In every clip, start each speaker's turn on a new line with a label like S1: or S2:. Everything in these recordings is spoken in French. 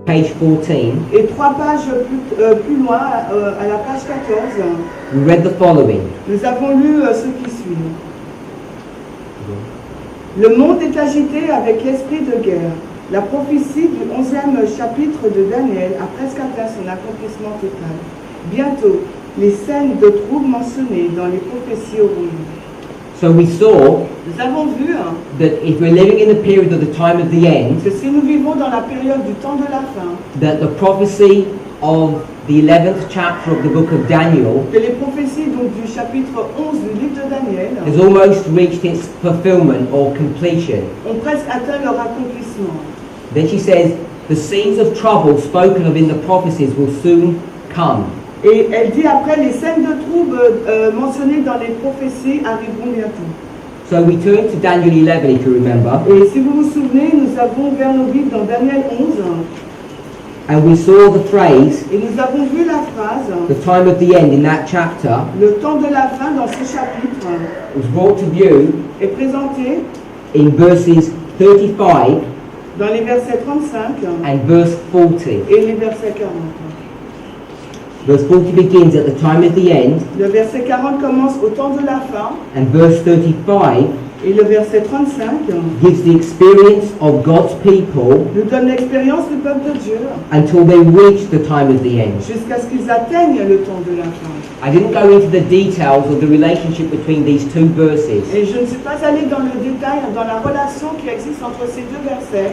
S1: page 14,
S2: Et 3 pages plus loin, à la page 14,
S1: we read the following.
S2: nous avons lu ce qui suit. Le monde est agité avec l'esprit de guerre. La prophétie du 11e chapitre de Daniel a presque atteint son accomplissement total. Bientôt, les scènes de troubles mentionnées dans les prophéties auront lieu.
S1: So we saw
S2: Nous avons vu
S1: that if we're living in the period of the time of the end,
S2: que si nous vivons dans la période du temps de la fin,
S1: that the prophecy of the 11th chapter of the book of Daniel
S2: que les prophéties donc, du chapitre 11 du livre de Daniel
S1: has almost reached its fulfillment or completion.
S2: ont presque atteint leur accomplissement.
S1: Then she says, the seeds of trouble spoken of in the prophecies will soon come.
S2: Et elle dit après, les scènes de troubles mentionnées dans les prophéties arriveront bientôt.
S1: So we turn to Daniel 11, if you remember,
S2: Et si vous vous souvenez, nous avons ouvert nos Bibles dans Daniel 11
S1: and we saw the phrase,
S2: et nous avons vu la phrase
S1: the time of the end in that chapter,
S2: le temps de la fin dans ce chapitre
S1: was brought to view
S2: est présenté
S1: in verses 35
S2: dans les versets 35
S1: and verse 40.
S2: et les versets 40.
S1: Verse 40 begins at the time of the end,
S2: Le verset 40 commence au temps de la fin
S1: and verse 35
S2: et le verset 35
S1: gives the experience of God's people
S2: nous donne l'expérience du peuple de Dieu
S1: until they reach the time of the end.
S2: jusqu'à ce qu'ils atteignent le temps de la fin.
S1: I didn't go into the details of the relationship between these two verses,
S2: Et je ne suis pas allée dans le détail, dans la relation qui existe entre ces deux versets.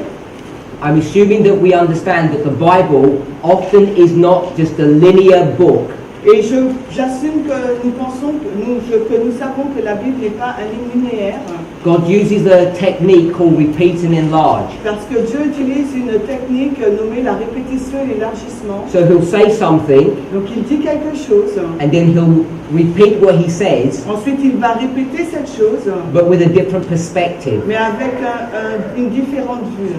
S1: I'm assuming that we understand that the Bible often is not just a linear book,
S2: Et j'assume que nous pensons, que nous savons que la Bible n'est pas un livre linéaire,
S1: God uses a technique called repeat and enlarge.
S2: parce que Dieu utilise une technique nommée la répétition et l'élargissement.
S1: So he'll say something
S2: Donc il dit quelque chose,
S1: and then he'll repeat what he says,
S2: ensuite il va répéter cette chose,
S1: but with a different perspective.
S2: mais avec une différente vue.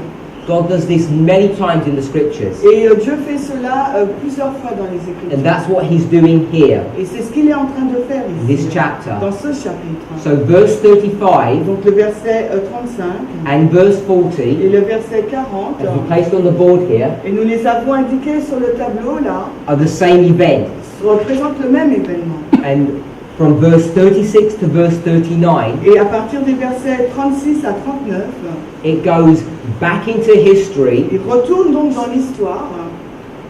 S1: God does this many times in the scriptures,
S2: Et Dieu fait cela plusieurs fois dans les
S1: and
S2: Écritures.
S1: that's what he's doing here
S2: Et c'est ce qu'il est en train de faire
S1: in
S2: ici,
S1: this chapter.
S2: dans ce chapitre.
S1: So verse 35
S2: Donc le verset 35
S1: and verse
S2: et
S1: 40,
S2: le verset 40,
S1: as we placed on the board here,
S2: et nous les avons indiqués sur le tableau là,
S1: are the same event.
S2: représentent le même événement.
S1: And from verse 36 to verse 39,
S2: Et à partir des versets 36 à 39,
S1: it goes back into history
S2: il retourne donc dans l'histoire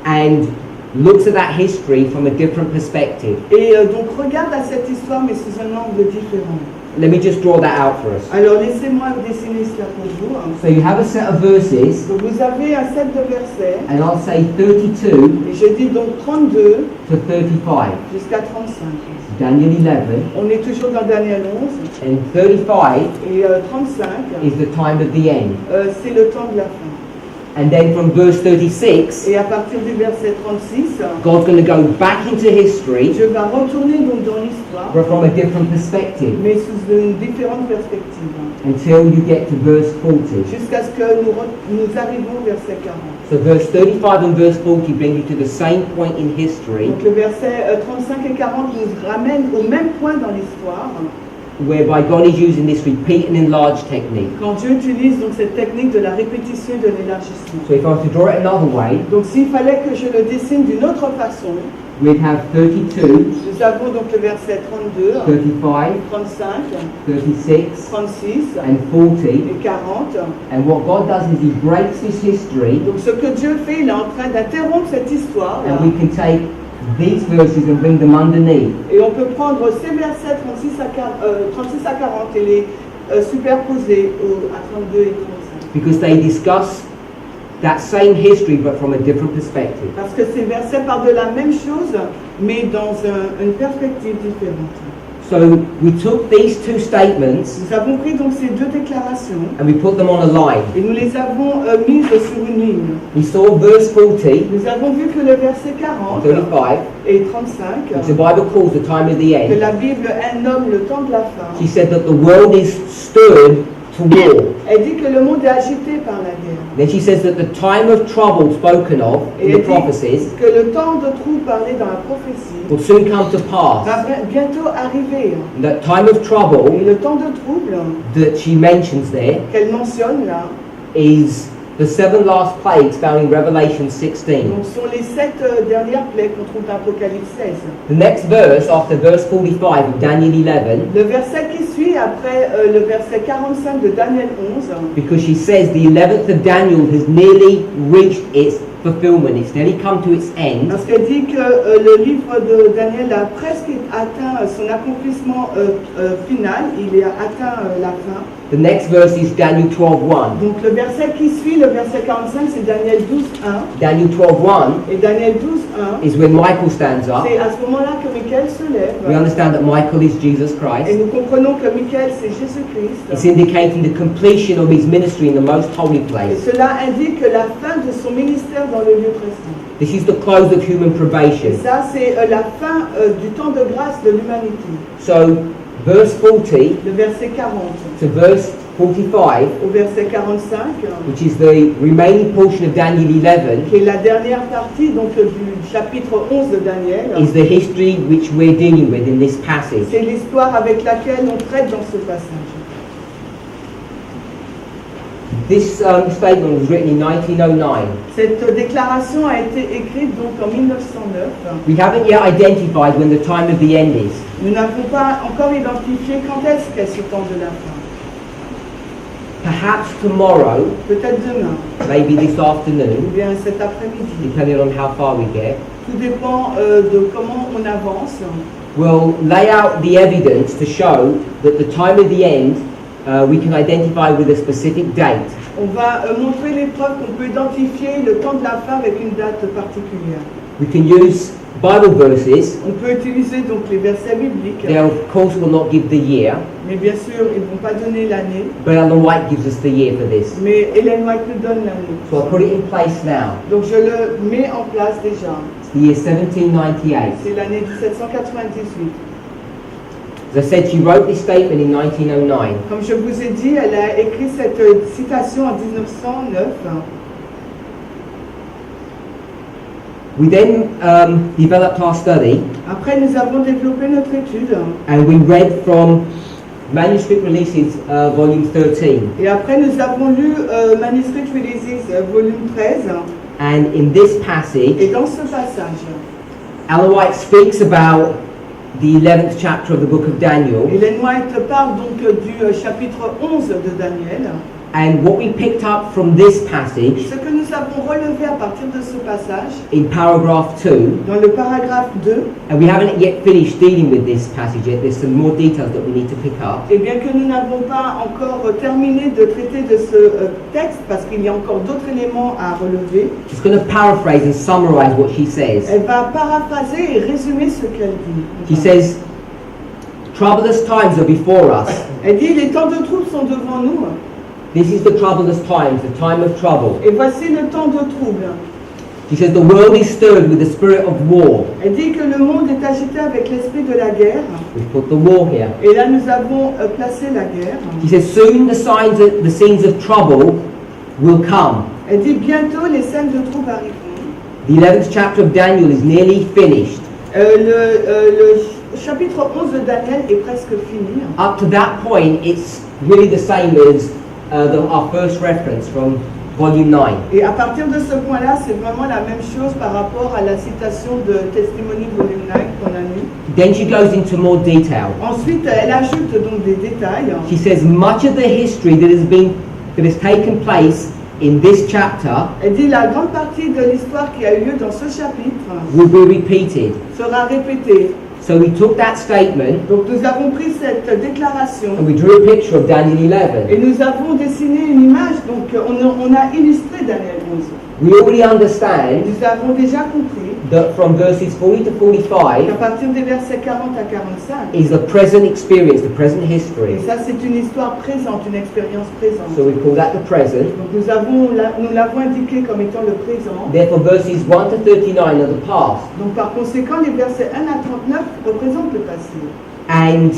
S1: and looks at that history from a different perspective.
S2: et donc regarde à cette histoire mais sous un angle différent.
S1: Let me just draw that out for us.
S2: Alors laissez-moi dessiner cela pour vous.
S1: So you have a set of verses,
S2: Donc vous avez un set de versets
S1: and I'll say 32
S2: et je dis donc 32
S1: to 35.
S2: jusqu'à 35.
S1: Daniel 11,
S2: On est toujours dans Daniel 11
S1: and 35
S2: et 35
S1: is the time of the end.
S2: C'est le temps de la fin.
S1: And then from verse 36,
S2: Et à partir du verset 36,
S1: God's going to go back into history,
S2: Dieu va retourner donc dans l'histoire,
S1: but from a different perspective,
S2: mais sous une différente perspective,
S1: until you get to verse 40.
S2: jusqu'à ce que nous arrivons au verset 40.
S1: So verse 35 and verse 40 bring you to the same point in history,
S2: Donc le verset 35 et 40 nous ramènent au même point dans l'histoire,
S1: whereby God is using this repeat and enlarge technique.
S2: quand Dieu utilise donc cette technique de la répétition et de l'élargissement.
S1: So if I was to draw it another way,
S2: Donc s'il fallait que je le dessine d'une autre façon,
S1: we'd have 32,
S2: nous avons donc le verset 32,
S1: 35,
S2: 35,
S1: 36,
S2: 36
S1: and 40.
S2: et 40.
S1: And what God does is He breaks this history,
S2: Donc ce que Dieu fait, il est en train d'interrompre cette histoire
S1: and we can take these verses and bring them underneath.
S2: et on peut prendre ces versets 36 à 40 et les superposer à 32 et 35.
S1: Because they discuss that same history but from a different perspective.
S2: Parce que ces versets parlent de la même chose mais dans une perspective différente.
S1: So we took these two statements
S2: Nous avons pris donc ces deux déclarations
S1: and we put them on a line.
S2: et nous les avons mises sur une ligne.
S1: We saw verse 40,
S2: Nous avons vu que le verset 40
S1: 35,
S2: et 35,
S1: which the Bible calls the time of the
S2: que
S1: end.
S2: la Bible nomme le temps de la fin,
S1: She said that the world is stirred to war.
S2: elle dit que le monde est agité par la guerre.
S1: Then she says that the time of trouble spoken of
S2: Et
S1: in the
S2: elle
S1: prophecies
S2: dit que le temps de trouble parlé dans la prophétie
S1: will soon come to pass.
S2: va bientôt arriver.
S1: And that time of
S2: Et
S1: trouble
S2: le temps de trouble
S1: that she mentions there
S2: qu'elle mentionne là,
S1: is the 7 last plagues found in Revelation 16.
S2: Donc ce sont les 7 dernières plaies qu'on trouve dans Apocalypse 16.
S1: The next verse, after verse 45 of Daniel 11,
S2: Le verset qui suit après le verset 45 de Daniel 11,
S1: because she says the 11th of Daniel has nearly reached its fulfillment, it's nearly come to its end.
S2: parce qu'elle dit que le livre de Daniel a presque atteint son accomplissement final, il a atteint la fin.
S1: The next verse is Daniel 12:1.
S2: Donc le verset qui suit, le verset 45, c'est Daniel 12:1.
S1: Daniel 12:1
S2: Et Daniel 12:1,
S1: is when Michael stands up.
S2: c'est à ce moment-là que Michael se lève.
S1: We understand that Michael is Jesus
S2: Et
S1: Christ.
S2: nous comprenons que Michael, c'est
S1: It's
S2: Jésus-Christ.
S1: indicating the completion of his ministry in the most holy
S2: Et
S1: place.
S2: cela indique la fin de son ministère dans le lieu très saint.
S1: This is the close of human
S2: Et
S1: probation.
S2: ça, c'est la fin du temps de grâce de l'humanité.
S1: So, verse 40
S2: Le verset 40
S1: to verse 45,
S2: au verset 45,
S1: which is the remaining portion of Daniel 11,
S2: qui est la dernière partie donc, du chapitre 11 de Daniel,
S1: is the history which we're dealing with in this passage.
S2: c'est l'histoire avec laquelle on traite dans ce passage.
S1: This statement was written in 1909.
S2: Cette déclaration a été écrite donc en 1909.
S1: We haven't yet identified when the time of the end is.
S2: Nous n'avons pas encore identifié quand est-ce qu'est ce temps de la fin.
S1: Perhaps tomorrow,
S2: Peut-être demain,
S1: maybe this
S2: ou
S1: afternoon,
S2: bien cet après-midi.
S1: depending on how far we get.
S2: Tout dépend de comment on avance.
S1: We'll lay out the evidence to show that the time of the end we can identify with a specific date.
S2: On va montrer les preuves qu'on peut identifier le temps de la fin avec une date particulière.
S1: We can use Bible verses.
S2: On peut utiliser donc les versets bibliques,
S1: They of course will not give the year,
S2: mais bien sûr ils ne vont pas donner l'année.
S1: but Ellen White gives us the year for this.
S2: Mais Ellen White nous donne l'année.
S1: So I'll put it in place now.
S2: Donc je le mets en place déjà.
S1: It's the year 1798.
S2: C'est l'année 1798.
S1: As I said, she wrote this statement in 1909.
S2: Comme je vous ai dit, elle a écrit cette citation en 1909.
S1: We then developed our study
S2: Après, nous avons développé notre étude.
S1: and we read from Manuscript Releases, volume 13.
S2: Et après, nous avons lu Manuscript Releases, volume 13.
S1: And in this
S2: Et
S1: passage,
S2: dans ce passage,
S1: Ellen White speaks about the 11th chapter of the book of Daniel.
S2: Ellen White parle donc du chapitre 11 de Daniel.
S1: And what we picked up from this passage
S2: Ce que nous avons relevé à partir de ce passage,
S1: in paragraph 2,
S2: dans le paragraphe 2,
S1: and we haven't yet finished dealing with this passage yet, there's some more details that we need to pick up.
S2: et bien que nous n'avons pas encore terminé de traiter de ce texte, parce qu'il y a encore d'autres éléments à relever,
S1: Just going to paraphrase and summarize what she says.
S2: elle va paraphraser et résumer ce qu'elle dit.
S1: She says, troublous times are before us.
S2: Elle dit, les temps de trouble sont devant nous,
S1: This is the troublous times, the time of trouble.
S2: et voici le temps de trouble.
S1: She says, the world is stirred with the spirit of war.
S2: Elle dit que le monde est agité avec l'esprit de la guerre,
S1: We've put the war here.
S2: et là nous avons placé la guerre.
S1: She says, soon the scenes of trouble will come.
S2: Elle dit, bientôt les scènes de trouble arriveront.
S1: The 11th chapter of Daniel is nearly finished.
S2: Le chapitre 11 de Daniel est presque fini.
S1: Up to that point, it's really the same as our first reference from volume 9.
S2: Et à partir de ce point-là, c'est vraiment la même chose par rapport à la citation de Testimony volume 9 qu'on a lu.
S1: Then she goes into more detail.
S2: Ensuite, elle ajoute donc des détails.
S1: She says much of the history that has taken place in this chapter
S2: Elle dit la grande partie de l'histoire qui a eu lieu dans ce chapitre
S1: will be repeated.
S2: sera répétée.
S1: So we took that statement
S2: Donc nous avons pris cette déclaration
S1: and we drew a picture of Daniel
S2: et
S1: 11.
S2: nous avons dessiné une image. Donc on a illustré Daniel 11.
S1: We already understand
S2: Nous avons déjà compris
S1: that from verses 40 to 45
S2: qu'à partir des versets 40 à 45,
S1: is the present experience, the present
S2: et
S1: history.
S2: ça c'est une histoire présente, une expérience présente.
S1: So we call that the present.
S2: Donc nous l'avons indiqué comme étant le présent.
S1: Therefore verses 1 to 39 are the past.
S2: Donc par conséquent, les versets 1 à 39 représentent le passé.
S1: And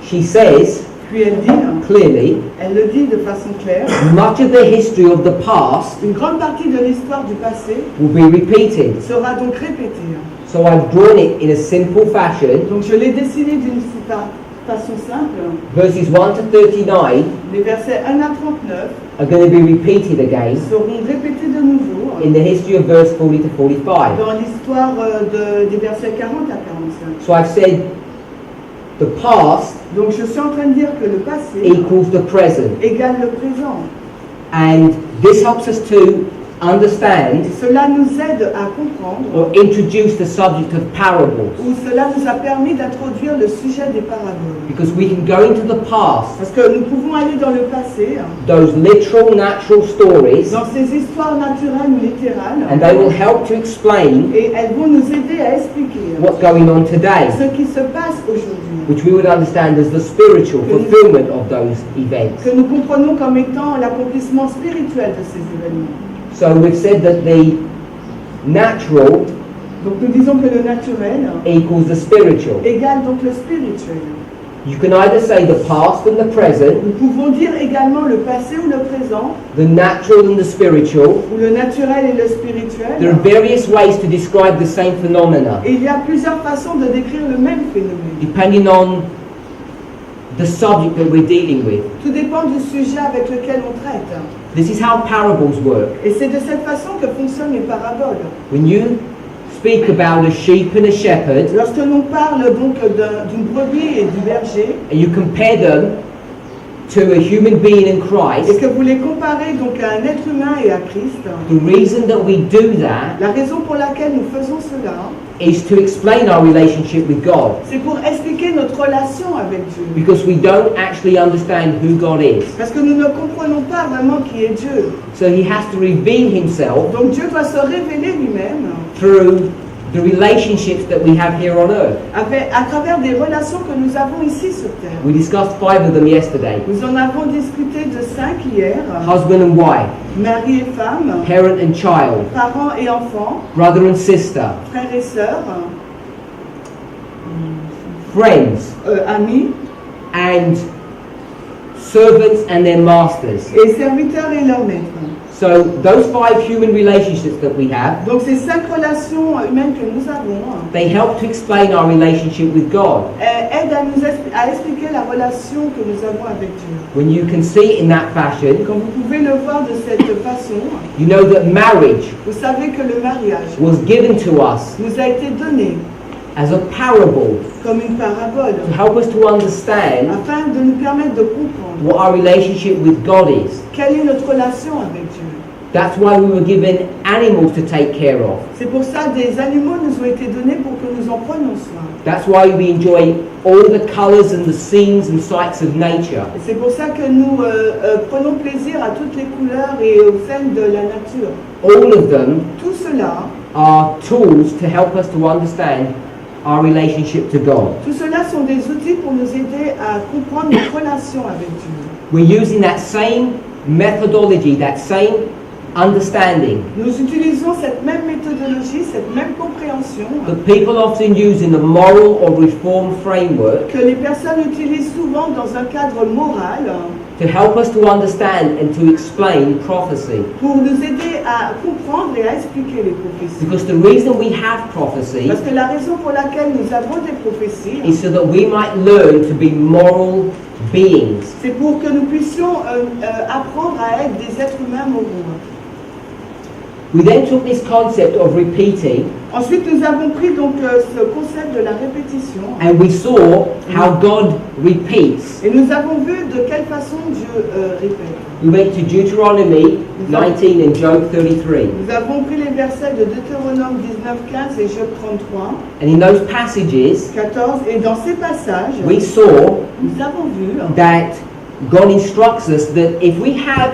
S1: she says
S2: Puis elle dit,
S1: clearly,
S2: elle le dit de façon claire,
S1: much of the history of the past
S2: une grande partie de l'histoire du passé
S1: will be repeated.
S2: sera donc répétée.
S1: So I've drawn it in a simple fashion
S2: Donc je l'ai dessiné d'une façon simple.
S1: Verses 1 to 39
S2: Les versets 1 à 39
S1: are going to be repeated again
S2: seront répétés de nouveau
S1: in the history of verse 40 to 45.
S2: dans l'histoire des versets 40 à 45.
S1: So I've said the past
S2: Donc je suis en train de dire que le passé
S1: equals the present.
S2: égale le présent.
S1: And this helps us to understand
S2: Et cela nous aide à comprendre,
S1: or introduce the subject of parables.
S2: ou cela nous a permis d'introduire le sujet des paraboles.
S1: Because we can go into the past,
S2: Parce que nous pouvons aller dans le passé,
S1: those literal, natural stories,
S2: dans ces histoires naturelles ou littérales,
S1: and they will help to explain
S2: et elles vont nous aider à expliquer
S1: what's going on today,
S2: ce qui se passe aujourd'hui,
S1: which we would understand as the spiritual fulfillment of those events.
S2: que nous comprenons comme étant l'accomplissement spirituel de ces événements.
S1: So we've said that the natural
S2: Donc nous disons que le naturel
S1: equals the spiritual.
S2: égale donc le spirituel.
S1: You can either say the past and the present,
S2: Nous pouvons dire également le passé ou le présent,
S1: the natural and the spiritual.
S2: ou le naturel et le
S1: There
S2: spirituel.
S1: are various ways to describe the same phenomena,
S2: Et il y a plusieurs façons de décrire le même phénomène.
S1: depending on the subject that we're dealing with.
S2: Tout dépend du sujet avec lequel on traite.
S1: This is how parables work.
S2: Et c'est de cette façon que fonctionnent les paraboles.
S1: When you speak about a sheep and a shepherd,
S2: Lorsque l'on parle donc d'une brebis et du berger,
S1: and you compare them to a human being in
S2: et
S1: Christ,
S2: que vous les comparez donc à un être humain et à Christ,
S1: the reason that we do that
S2: la raison pour laquelle nous faisons cela,
S1: is to explain our relationship with God,
S2: c'est pour expliquer notre relation avec Dieu.
S1: because we don't actually understand who God is.
S2: Parce que nous ne comprenons pas vraiment qui est Dieu.
S1: So he has to reveal himself
S2: Donc Dieu doit se révéler lui-même
S1: through the relationships that we have here on earth.
S2: à travers des relations que nous avons ici sur Terre.
S1: We discussed 5 of them yesterday.
S2: Nous en avons discuté de 5 hier,
S1: Husband and wife,
S2: mari et femme,
S1: parent and child,
S2: parents et enfants,
S1: brother and sister,
S2: frères et sœurs,
S1: friends,
S2: amis,
S1: and servants and their masters.
S2: et serviteurs et leurs maîtres.
S1: So those 5 human relationships that we have,
S2: Donc ces 5 relations humaines que nous avons
S1: they help to explain our relationship with God.
S2: aident à expliquer la relation que nous avons avec Dieu.
S1: When you can see it in that fashion,
S2: Quand vous pouvez le voir de cette façon,
S1: you know that marriage
S2: vous savez que le mariage
S1: was given to us
S2: nous a été donné
S1: as a parable
S2: comme une parabole
S1: to help us to understand
S2: afin de nous permettre de comprendre
S1: what our relationship with God is.
S2: quelle est notre relation avec Dieu.
S1: That's why we were given animals to take care of.
S2: C'est pour ça des animaux nous ont été donnés pour que nous en prenions soin.
S1: That's why we enjoy all the colors and the scenes and sights of nature.
S2: Et c'est pour ça que nous prenons plaisir à toutes les couleurs et aux scènes de la nature.
S1: All of them
S2: Tout cela,
S1: are tools to help us to understand our relationship to God.
S2: tout cela sont des outils pour nous aider à comprendre notre relation avec Dieu.
S1: We're using that same methodology, that same understanding
S2: Nous utilisons cette même méthodologie, cette même compréhension
S1: that people often use in the moral or reform framework
S2: que les personnes utilisent souvent dans un cadre moral
S1: to help us to understand and to explain prophecy.
S2: pour nous aider à comprendre et à expliquer les prophéties.
S1: Because the reason we have prophecy
S2: Parce que la raison pour laquelle nous avons des prophéties,
S1: is so that we might learn to be moral beings.
S2: c'est pour que nous puissions apprendre à être des êtres humains moraux.
S1: We then took this concept of repeating
S2: Ensuite, nous avons pris donc ce concept de la répétition
S1: and we saw how God repeats.
S2: et nous avons vu de quelle façon Dieu répète.
S1: We went to Deuteronomy 19 and Job 33.
S2: Nous avons pris les versets de Deutéronome 19:15 et Job 33,
S1: And in those passages,
S2: 14, et dans ces passages,
S1: we saw
S2: nous avons vu
S1: that God instructs us that if we have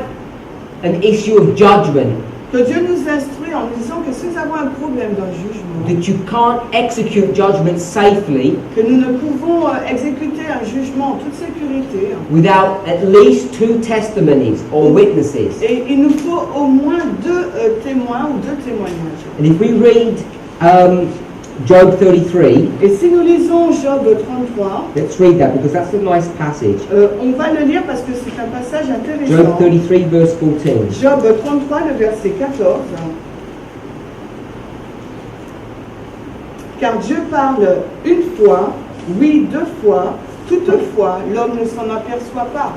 S1: an issue of judgment,
S2: que Dieu nous instruit en nous disant que si nous avons un problème d'un jugement,
S1: that you can't execute judgment safely
S2: que nous ne pouvons exécuter un jugement en toute sécurité,
S1: without at least 2 testimonies or witnesses.
S2: et il nous faut au moins 2 témoins ou 2 témoignages.
S1: And if we read Job 33,
S2: Et si nous lisons Job 33,
S1: let's read that because that's a nice passage.
S2: on va le lire parce que c'est un passage
S1: Job
S2: intéressant.
S1: 33 verse 14.
S2: Job 33, le verset 14. Car Dieu parle une fois, oui 2 fois, Toutefois, l'homme ne s'en aperçoit pas.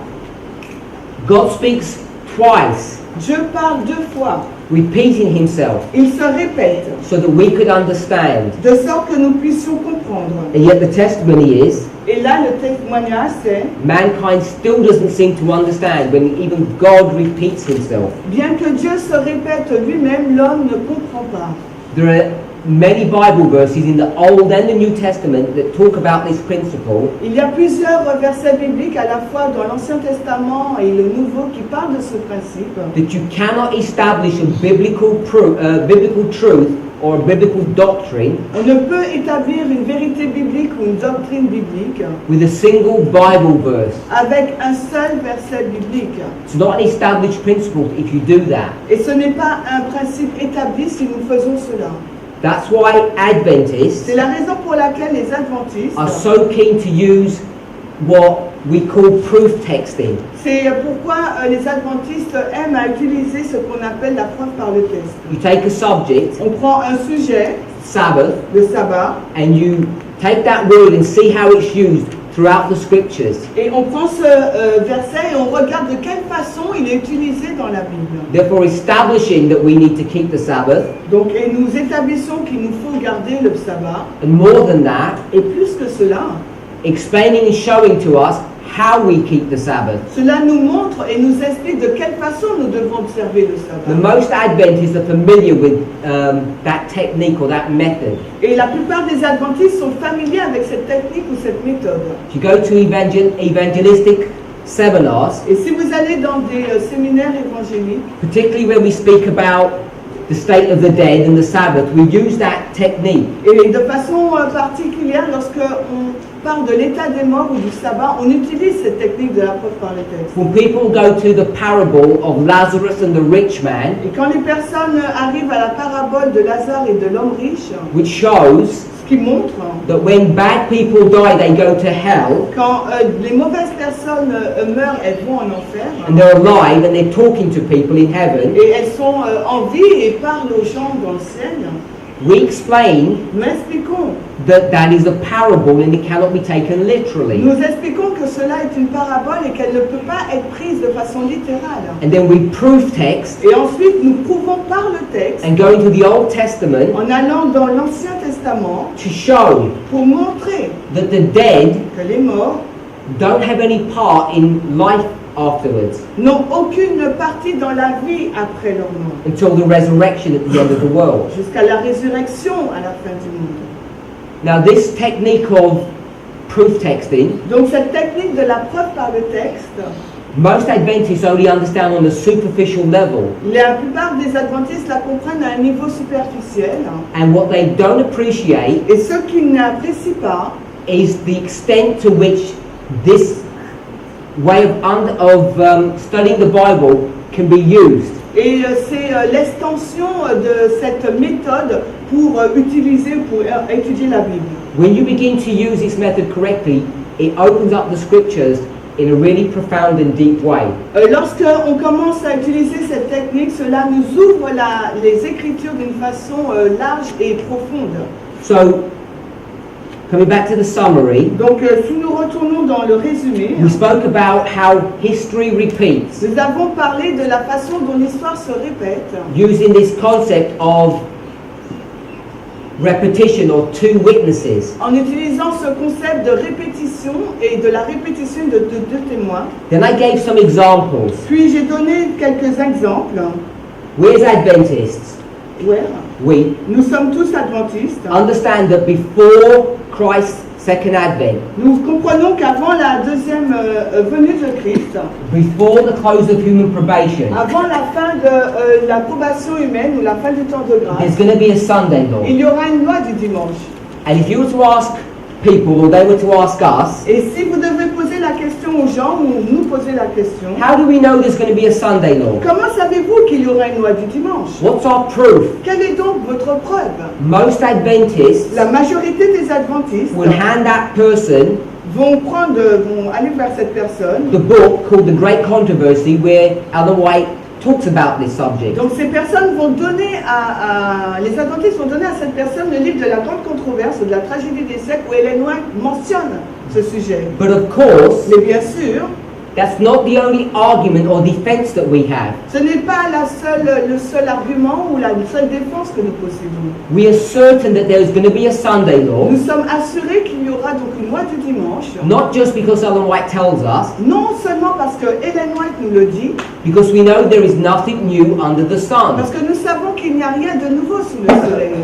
S1: God speaks twice,
S2: Dieu parle 2 fois.
S1: repeating himself,
S2: Il se répète,
S1: so that we could understand.
S2: de sorte que nous puissions comprendre.
S1: And yet the testimony is,
S2: Et là, le témoignage, c'est,
S1: mankind still doesn't seem to understand when even God repeats himself.
S2: bien que Dieu se répète lui-même, l'homme ne comprend pas.
S1: There are many Bible verses in the Old and the New Testament that talk about this principle,
S2: Il y a plusieurs versets bibliques à la fois dans l'Ancien Testament et le Nouveau qui parlent de ce principe.
S1: that you cannot establish a biblical truth or a biblical doctrine
S2: On ne peut établir une vérité biblique ou une doctrine biblique
S1: with a single Bible verse.
S2: avec un seul verset biblique.
S1: It's not an established principle if you do that.
S2: Et ce n'est pas un principe établi si nous faisons cela.
S1: That's why Adventists
S2: C'est la raison pour laquelle les adventistes,
S1: are so keen to use what we call proof texting.
S2: c'est pourquoi les adventistes aiment à utiliser ce qu'on appelle la preuve par le texte.
S1: You take a subject,
S2: On prend un sujet,
S1: Sabbath,
S2: le sabbat,
S1: and you take that word and see how it's used throughout the scriptures.
S2: et on prend ce verset et on regarde de quelle façon il est utilisé dans la Bible.
S1: Therefore, establishing that we need to keep the Sabbath,
S2: Donc, et nous établissons qu'il nous faut garder le sabbat,
S1: and more than that,
S2: et plus que cela,
S1: explaining and showing to us how we keep the Sabbath.
S2: cela nous montre et nous explique de quelle façon nous devons observer le
S1: The
S2: sabbat.
S1: most Adventists are familiar with that technique or that method.
S2: Et la plupart des adventistes sont familiers avec cette technique ou cette méthode.
S1: If you go to evangelistic seminars,
S2: Et si vous allez dans des séminaires évangéliques,
S1: particularly when we speak about the state of the dead and the Sabbath, we use that technique.
S2: et de façon particulière, lorsque on parle de l'état des morts ou du sabbat, on utilise cette technique de la preuve par le texte.
S1: When people go to the parable of Lazarus and the rich man,
S2: Et quand les personnes arrivent à la parabole de Lazare et de l'homme riche,
S1: which shows
S2: ce qui montre
S1: that when bad people die, they go to hell,
S2: quand les mauvaises personnes meurent, elles vont en enfer,
S1: and they're alive and they're talking to people in heaven,
S2: et elles sont en vie et parlent aux gens dans le ciel,
S1: we explain
S2: nous expliquons.
S1: that that is a parable and it cannot be taken literally.
S2: Nous expliquons que cela est une parabole et qu'elle ne peut pas être prise de façon littérale.
S1: And then we proof text
S2: Et ensuite, nous prouvons par le texte,
S1: and go into the Old Testament
S2: en allant dans l'Ancien Testament,
S1: to show
S2: pour montrer
S1: that the dead
S2: que les morts
S1: don't have any part in life afterwards
S2: n'ont aucune partie dans la vie après leur mort,
S1: until the resurrection at the end of the world.
S2: jusqu'à la résurrection à la fin du monde.
S1: Now this technique of proof texting,
S2: Donc cette technique de la preuve par le texte,
S1: most Adventists only understand on a superficial level,
S2: la plupart des adventistes la comprennent à un niveau superficiel,
S1: and what they don't appreciate
S2: et ceux qui n'apprécient pas,
S1: is the extent to which this way of studying the Bible can be used.
S2: et c'est l'extension de cette méthode pour étudier la Bible.
S1: When you begin to use this method correctly, it opens up the scriptures in a really profound and deep way.
S2: Lorsque on commence à utiliser cette technique, cela nous ouvre les Écritures d'une façon large et profonde.
S1: So, coming back to the summary,
S2: Donc, si nous retournons dans le résumé,
S1: we spoke about how history repeats,
S2: nous avons parlé de la façon dont l'histoire se répète,
S1: using this concept of repetition or two witnesses.
S2: en utilisant ce concept de répétition et de la répétition de deux témoins.
S1: Then I gave some examples.
S2: Puis j'ai donné quelques exemples.
S1: We as Adventists,
S2: Ouais.
S1: we
S2: Nous sommes tous adventistes.
S1: understand that before Christ's second advent,
S2: Nous comprenons qu'avant la deuxième venue de Christ,
S1: before the close of human probation,
S2: avant la fin de la probation humaine ou la fin du temps de
S1: there's
S2: grâce,
S1: going to be a Sunday law.
S2: il y aura une loi du dimanche.
S1: And if you were to ask people, or they were to ask us,
S2: Et si vous devez poser la question aux gens, ou nous poser la question,
S1: how do we know there's going to be a Sunday law?
S2: comment savez-vous qu'il y aura une loi du dimanche?
S1: What's our proof?
S2: Quelle est donc votre preuve?
S1: Most Adventists
S2: La majorité des adventistes
S1: will hand that person
S2: vont aller vers cette personne
S1: the book called The Great Controversy, where Ellen White talks about this subject.
S2: Donc ces personnes vont donner les adventistes vont donner à cette personne le livre de la grande controverse, de la tragédie des siècles, où Ellen White mentionne ce sujet.
S1: But of course,
S2: Mais bien sûr,
S1: that's not the only argument or defense that we have.
S2: ce n'est pas le seul argument ou la seule défense que nous possédons.
S1: We are certain that there is going to be a Sunday law,
S2: Nous sommes assurés qu'il y aura donc une loi du dimanche,
S1: not just because Ellen White tells us,
S2: non seulement parce que Ellen White nous le dit,
S1: because we know there is nothing new under the sun.
S2: parce que nous savons qu'il n'y a rien de nouveau sous le soleil.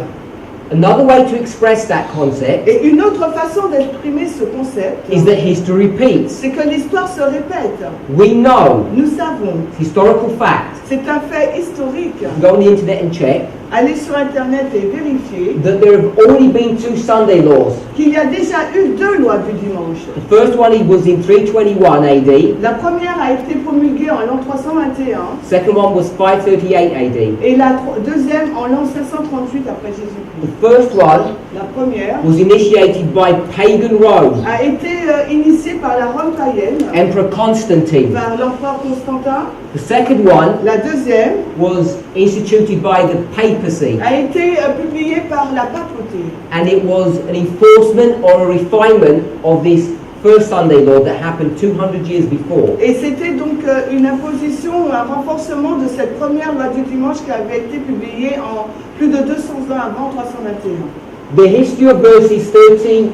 S1: Another way to express that concept
S2: Et une autre façon d'exprimer ce concept,
S1: is that history repeats.
S2: c'est que l'histoire se répète.
S1: We know,
S2: Nous savons,
S1: historical fact,
S2: c'est un fait historique.
S1: go on the internet and check,
S2: Allez sur Internet et vérifiez
S1: that there have already been 2 Sunday laws.
S2: qu'il y a déjà eu 2 lois du dimanche.
S1: The first one was in 321 AD,
S2: La première a été promulguée en l'an 321
S1: second one was 538 AD.
S2: et la deuxième en l'an 538 après Jésus-Christ.
S1: The first one
S2: La première
S1: was initiated by pagan Rome,
S2: a été initiée par la Rome païenne,
S1: Emperor Constantine.
S2: par l'empereur Constantin.
S1: The second one
S2: La deuxième
S1: was instituted by the papacy,
S2: a été publiée par la papauté.
S1: and it was an enforcement or a refinement of this first Sunday law that happened 200 years before.
S2: Et c'était donc une imposition, un renforcement de cette première loi du dimanche qui avait été publiée en plus de 200 ans avant 321.
S1: The history of verses 13,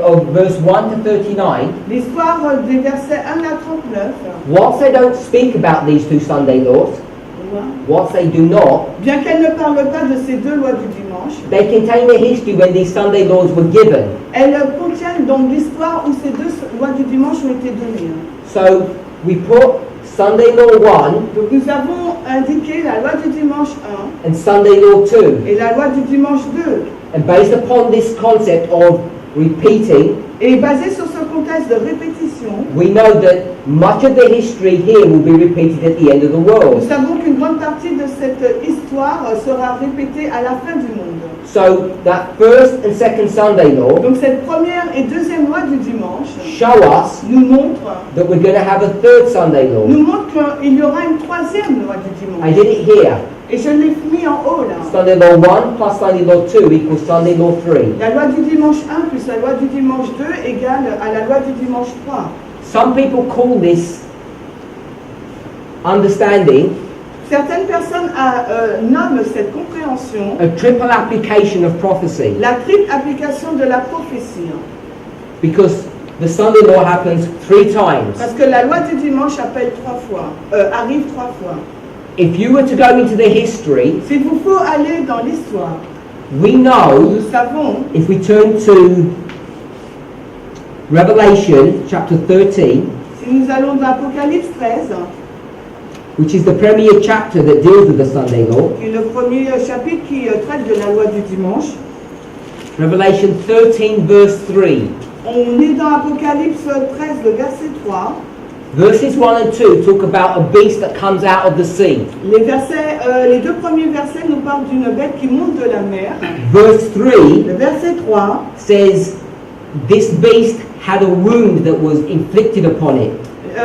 S1: of verse 1 to 39,
S2: L'histoire des versets 1 à 39,
S1: whilst they don't speak about these 2 Sunday laws, whilst they do not,
S2: bien qu'elle ne parle pas de ces 2 lois du dimanche,
S1: they contain the history when these Sunday laws were given.
S2: elles contiennent donc l'histoire où ces 2 lois du dimanche ont été données.
S1: So we put Sunday law 1
S2: Donc nous avons indiqué la loi du dimanche 1
S1: and Sunday law 2.
S2: et la loi du dimanche 2.
S1: And based upon this concept of repeating,
S2: Et basé sur ce contexte de répétition,
S1: we know that much of the history here will be repeated at the end of the
S2: nous
S1: world.
S2: savons qu'une grande partie de cette histoire sera répétée à la fin du monde.
S1: So that first and second Sunday law
S2: Donc cette première et deuxième loi du dimanche
S1: show us
S2: nous montre
S1: that we're going to have a third Sunday law.
S2: qu'il y aura une troisième loi du
S1: I
S2: dimanche.
S1: did it here.
S2: Et je l'ai mis en haut là.
S1: Sunday law 1 plus Sunday law 2 equals Sunday law 3.
S2: La loi du dimanche 1 plus la loi du dimanche 2 égale à la loi du dimanche 3.
S1: Some people call this understanding
S2: Certaines personnes nomment cette compréhension
S1: a triple application of prophecy,
S2: la triple application de la prophétie.
S1: because the Sunday law happens 3 times.
S2: Parce que la loi du dimanche arrive 3 fois.
S1: If you were to go into the history,
S2: S'il vous faut aller dans l'histoire,
S1: we know,
S2: nous savons,
S1: if we turn to Revelation chapter 13,
S2: si nous allons dans Apocalypse 13,
S1: which is the premier chapter that deals with the Sunday law,
S2: qui est le premier chapitre qui traite de la loi du dimanche,
S1: Revelation 13 verse 3.
S2: on est dans Apocalypse 13, le verset 3.
S1: Verses 1 and 2 talk about a beast that comes out of the sea.
S2: Les 2 premiers versets nous parlent d'une bête qui monte de la mer.
S1: Verse 3
S2: Le verset 3,
S1: says this beast had a wound that was inflicted upon it.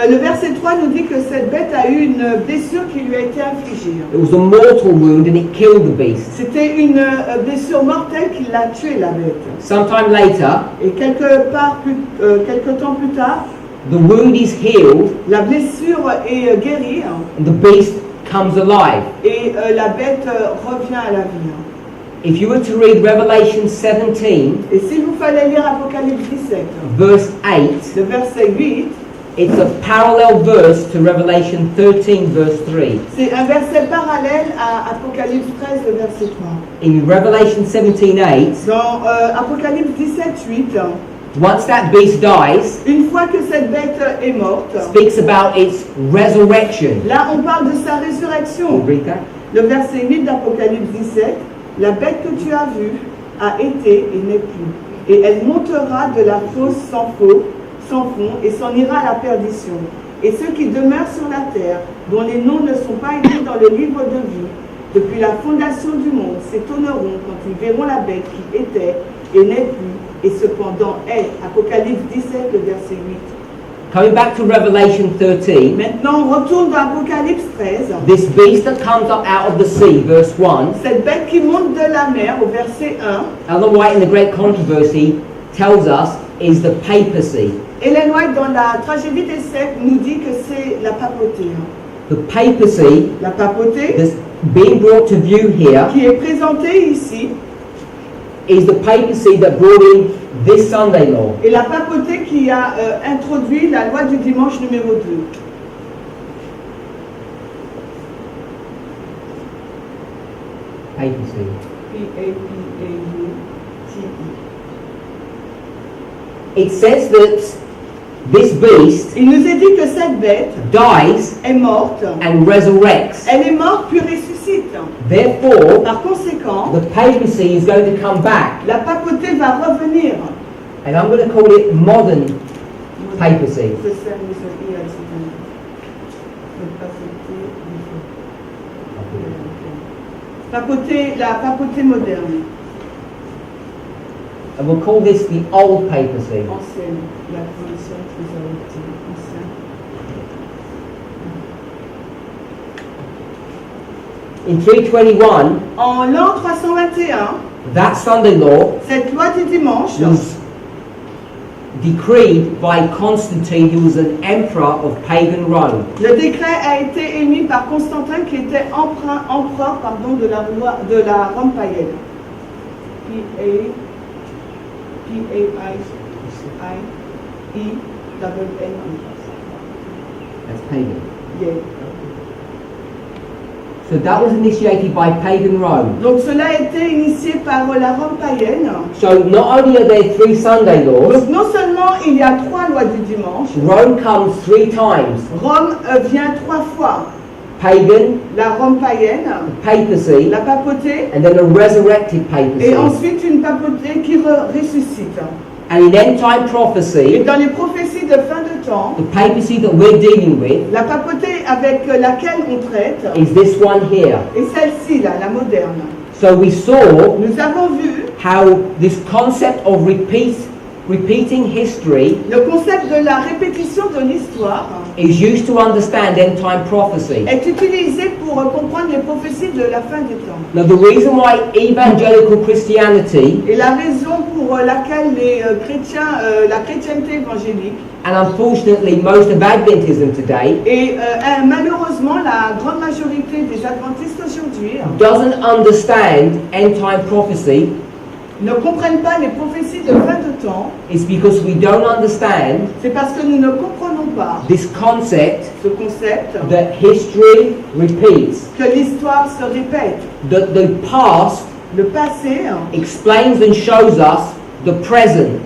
S2: le verset 3 nous dit que cette bête a eu une blessure qui lui a été infligée.
S1: It was a mortal wound and it killed the beast.
S2: C'était une blessure mortelle qui l'a tué, la bête.
S1: Sometime later,
S2: Et quelque temps plus tard,
S1: the wound is healed
S2: la blessure est guérie
S1: and the beast comes alive.
S2: et la bête revient à la vie.
S1: If you were to read Revelation 17,
S2: Et s'il vous fallait lire Apocalypse 17,
S1: verse 8,
S2: le verset 8,
S1: it's a parallel verse to Revelation 13, verse 3.
S2: c'est un verset parallèle à Apocalypse 13, le verset 3.
S1: In Revelation 17:8,
S2: Dans Apocalypse 17, 8,
S1: once that beast dies,
S2: une fois que cette bête est morte,
S1: speaks about its resurrection.
S2: là on parle de sa
S1: We'll
S2: résurrection.
S1: read that.
S2: Le verset 8 d'Apocalypse 17, la bête que tu as vue a été et n'est plus, et elle montera de la fosse sans fond, et s'en ira à la perdition. Et ceux qui demeurent sur la terre, dont les noms ne sont pas écrits dans le livre de vie, depuis la fondation du monde, s'étonneront quand ils verront la bête qui était et n'est plus, et cependant est. Apocalypse 17, le verset 8.
S1: Coming back to Revelation 13,
S2: Maintenant, on retourne dans Apocalypse 13.
S1: this beast that comes up out of the sea, verse 1,
S2: Cette bête qui monte de la mer, au verset 1,
S1: Ellen White in the Great Controversy tells us is the papacy.
S2: Ellen White, dans la tragédie des siècles, nous dit que c'est la papauté.
S1: The papacy
S2: La papauté,
S1: that's being brought to view here
S2: qui est présentée ici,
S1: is the papacy that brought in this Sunday law.
S2: et la papauté qui a introduit la loi du dimanche numéro 2.
S1: Papacy.
S2: P-A-P-A-U-T-E.
S1: It says that this beast
S2: Il nous est dit que cette bête
S1: dies
S2: est morte,
S1: and resurrects.
S2: elle est morte puis ressuscite.
S1: Therefore,
S2: Par conséquent,
S1: the papacy is going to come back.
S2: la papauté va revenir.
S1: And I'm going to call it modern papacy.
S2: La papauté moderne,
S1: And we'll call this the old papacy.
S2: ancienne, la tradition ancienne.
S1: In 321,
S2: En l'an 321,
S1: that Sunday law
S2: cette loi du dimanche
S1: was decreed by Constantine, who was an emperor of pagan Rome.
S2: le décret a été émis par Constantin qui était empereur de la Rome païenne. P-A-I-I-E-N-N.
S1: That's pagan.
S2: Yeah.
S1: So that was initiated by pagan Rome.
S2: Donc cela a été initié par la Rome païenne.
S1: So not only are there 3 Sunday laws,
S2: Donc non seulement il y a 3 lois du dimanche,
S1: Rome comes 3 times.
S2: Rome vient 3 fois.
S1: Pagan,
S2: La Rome païenne,
S1: papacy,
S2: la papauté,
S1: and then a resurrected
S2: et
S1: papacy.
S2: ensuite une papauté qui ressuscite.
S1: And in end time
S2: Et
S1: prophecy,
S2: dans les prophéties de fin de temps,
S1: the papacy that we're dealing with
S2: la papauté avec laquelle on traite
S1: is this one here.
S2: est celle-ci, là, la moderne.
S1: So we saw
S2: Nous avons vu
S1: how this concept of repeating history
S2: le concept de la répétition de l'histoire
S1: is used to understand end time prophecy.
S2: est utilisé pour comprendre les prophéties de la fin des temps.
S1: Now the reason why evangelical Christianity,
S2: Et la raison pour laquelle les chrétiens, la chrétienté évangélique,
S1: and unfortunately most of Adventism today,
S2: et malheureusement la grande majorité des adventistes aujourd'hui
S1: doesn't understand end time prophecy
S2: ne comprennent pas les prophéties de fin de temps,
S1: is because we don't understand
S2: c'est parce que nous ne comprenons pas
S1: this concept
S2: ce concept
S1: that history repeats,
S2: que l'histoire se répète.
S1: that the past
S2: Le passé
S1: explains and shows us the present.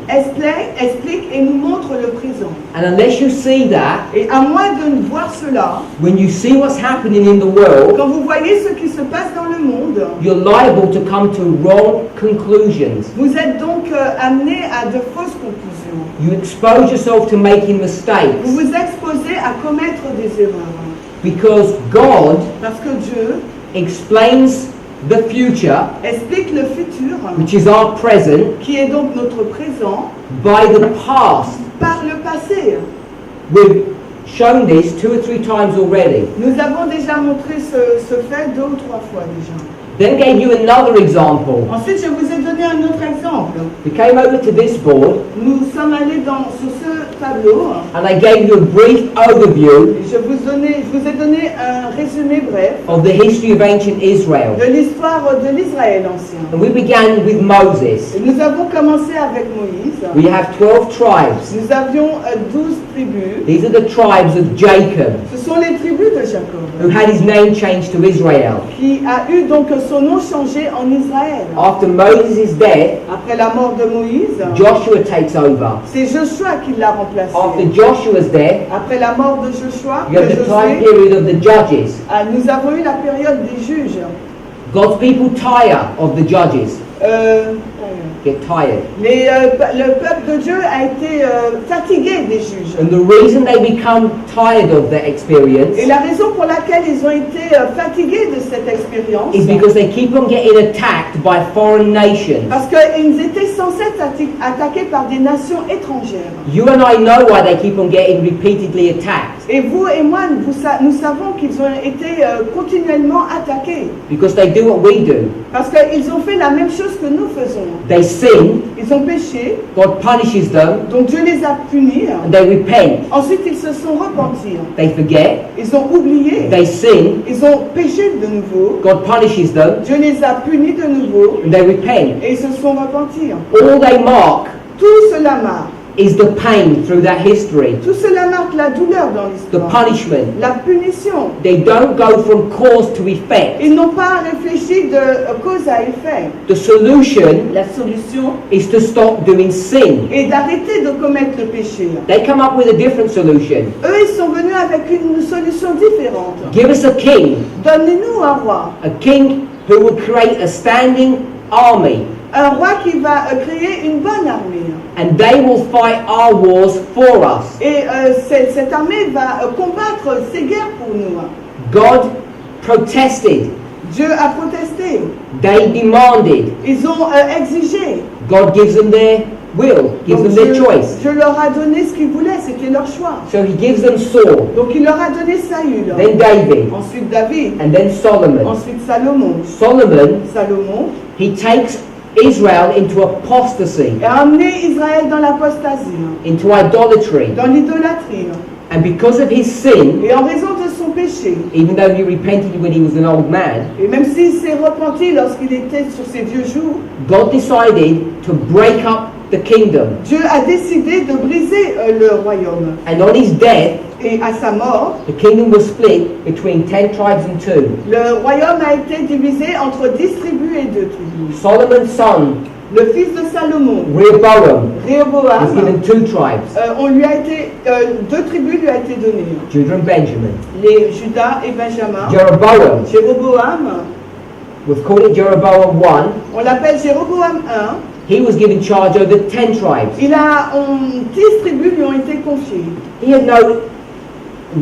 S2: explique et nous montre le présent.
S1: And unless you see that,
S2: Et à moins de voir cela,
S1: when you see what's happening in the world,
S2: quand vous voyez ce qui se passe dans le monde,
S1: you're liable to come to wrong conclusions.
S2: vous êtes donc amené à de fausses conclusions.
S1: You expose yourself to making mistakes
S2: Vous vous exposez à commettre des erreurs.
S1: because God
S2: Parce que Dieu
S1: explains the future,
S2: explique le futur,
S1: which is our present,
S2: qui est donc notre présent,
S1: by the past.
S2: par le passé.
S1: We've shown this 2 or 3 times already.
S2: Nous avons déjà montré ce fait 2 ou 3 fois déjà.
S1: Then gave you another example.
S2: Ensuite, je vous ai donné un autre exemple.
S1: We came over to this board
S2: Nous sommes allés sur ce tableau
S1: and I gave you a brief overview
S2: et je vous ai donné un résumé bref
S1: of the history of ancient Israel.
S2: de l'histoire de l'Israël ancien.
S1: And we began with Moses.
S2: Et nous avons commencé avec Moïse.
S1: We have 12 tribes.
S2: Nous avions 12 tribus.
S1: These are the tribes of Jacob,
S2: Ce sont les tribus de Jacob
S1: who had his name changed to Israel.
S2: qui a eu donc son nom changé en Israël.
S1: After Moses' death,
S2: Après la mort de Moïse,
S1: Joshua takes over.
S2: c'est Joshua qui l'a remplacé.
S1: After Joshua's death,
S2: Après la mort de Joshua,
S1: you have the time period of the judges.
S2: nous avons eu la période des juges.
S1: God's people tire of the judges. get tired.
S2: Le peuple de Dieu a été fatigué des juges.
S1: And the reason they become tired of their experience
S2: Et la raison pour laquelle ils ont été fatigués de cette expérience,
S1: is because they keep on getting attacked by foreign nations.
S2: parce qu'ils étaient censés être attaqués par des nations étrangères.
S1: You and I know why they keep on getting repeatedly attacked.
S2: Et vous et moi, nous savons qu'ils ont été continuellement attaqués.
S1: Because they do what we do.
S2: Parce qu'ils ont fait la même chose que nous faisons.
S1: They sin,
S2: Ils ont péché,
S1: God punishes them,
S2: donc Dieu les a punis.
S1: and they repent.
S2: Ensuite, ils se sont repentis.
S1: They forget,
S2: Ils ont oublié.
S1: they sin,
S2: Ils ont péché de nouveau.
S1: God punishes them,
S2: Dieu les a punis de nouveau.
S1: and they repent.
S2: Et ils se sont repentis.
S1: All they mark
S2: Tout cela marque.
S1: is the pain through that history,
S2: Tout cela marque la douleur dans
S1: the
S2: l'histoire.
S1: punishment.
S2: La punition.
S1: They don't go from cause to effect.
S2: Ils n'ont pas réfléchi de cause à effet.
S1: The solution
S2: La solution
S1: is to stop doing sin.
S2: est d'arrêter de commettre le péché.
S1: They come up with a different solution.
S2: Eux, ils sont venus avec une solution différente.
S1: Give us a king,
S2: Donnez-nous un roi.
S1: a king who will create a standing army,
S2: Un roi qui va créer une bonne armée.
S1: and they will fight our wars for us.
S2: Et cette armée va combattre ces guerres pour nous.
S1: God protested.
S2: Dieu a protesté.
S1: They demanded.
S2: Ils ont exigé.
S1: God gives them their will, gives
S2: Donc
S1: them their choice.
S2: Dieu leur a donné ce qu'ils voulaient, c'était leur choix.
S1: So he gives them Saul,
S2: Donc il leur a donné Saül.
S1: then David,
S2: Ensuite David.
S1: and then Solomon.
S2: Ensuite Salomon.
S1: Solomon, he takes Israel into apostasy,
S2: Et a amené Israël dans l'apostasie,
S1: into idolatry.
S2: dans l'idolâtrie.
S1: And because of his sin,
S2: Et en raison de son péché,
S1: even though he repented when he was an old man,
S2: et même s'il s'est repenti lorsqu'il était sur ses vieux jours,
S1: God decided to break up the kingdom.
S2: Dieu a décidé de briser le royaume.
S1: And on his death,
S2: Et à sa mort,
S1: the kingdom was split between 10 tribes and 2.
S2: le royaume a été divisé entre 10 tribus et 2 tribus.
S1: Solomon's son,
S2: Le fils de Salomon,
S1: Rehoboam, was
S2: Réhoboam,
S1: given 2 tribes,
S2: on lui a été, 2 tribus lui a été données.
S1: Judah and Benjamin.
S2: Les Judas et Benjamin.
S1: Jeroboam,
S2: Jéroboam,
S1: we've called it Jeroboam 1.
S2: on l'appelle Jéroboam 1.
S1: He was given charge over 10 tribes.
S2: 10 tribus lui ont été confiées.
S1: He had no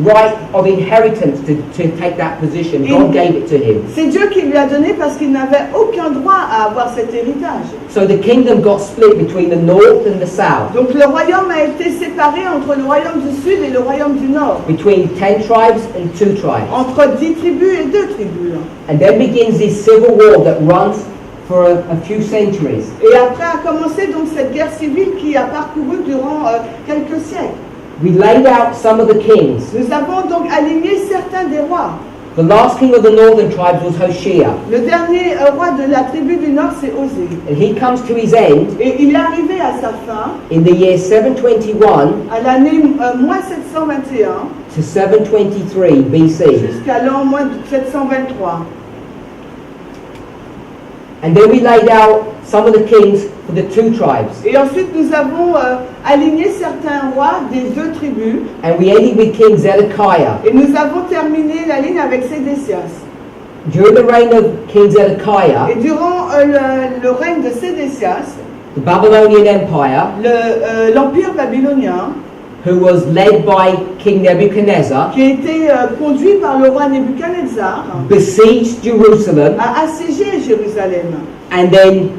S1: right of inheritance to take that position. God gave it to him.
S2: C'est Dieu qui lui a donné parce qu'il n'avait aucun droit à avoir cet héritage.
S1: So the kingdom got split between the north and the south,
S2: Donc le royaume a été séparé entre le royaume du sud et le royaume du nord.
S1: between 10 tribes and 2 tribes.
S2: Entre 10 tribus et 2 tribus.
S1: And then begins this civil war that runs for a few centuries.
S2: Et après a commencé donc cette guerre civile qui a parcouru durant quelques siècles.
S1: We laid out some of the kings.
S2: Nous avons donc aligné certains des rois.
S1: The last king of the northern tribes was Hoshea,
S2: Le dernier roi de la tribu du nord, c'est Osée.
S1: and he comes to his end
S2: Et il est arrivé à sa fin
S1: in the year 721
S2: à l'année moins 721
S1: to 723 BC.
S2: jusqu'à l'an moins 723.
S1: And then we laid out some of the kings for the 2 tribes.
S2: Et ensuite, nous avons aligné certains rois des 2 tribus.
S1: And we ended with King Zedekiah.
S2: Et nous avons terminé la ligne avec Sédécias.
S1: During the reign of King
S2: Et
S1: Zedekiah,
S2: durant le règne de Sédécias,
S1: the Babylonian Empire,
S2: l'empire babylonien,
S1: who was led by King Nebuchadnezzar,
S2: qui a été conduit par le roi Nebuchadnezzar,
S1: besieged Jerusalem
S2: a assiégé Jérusalem
S1: and then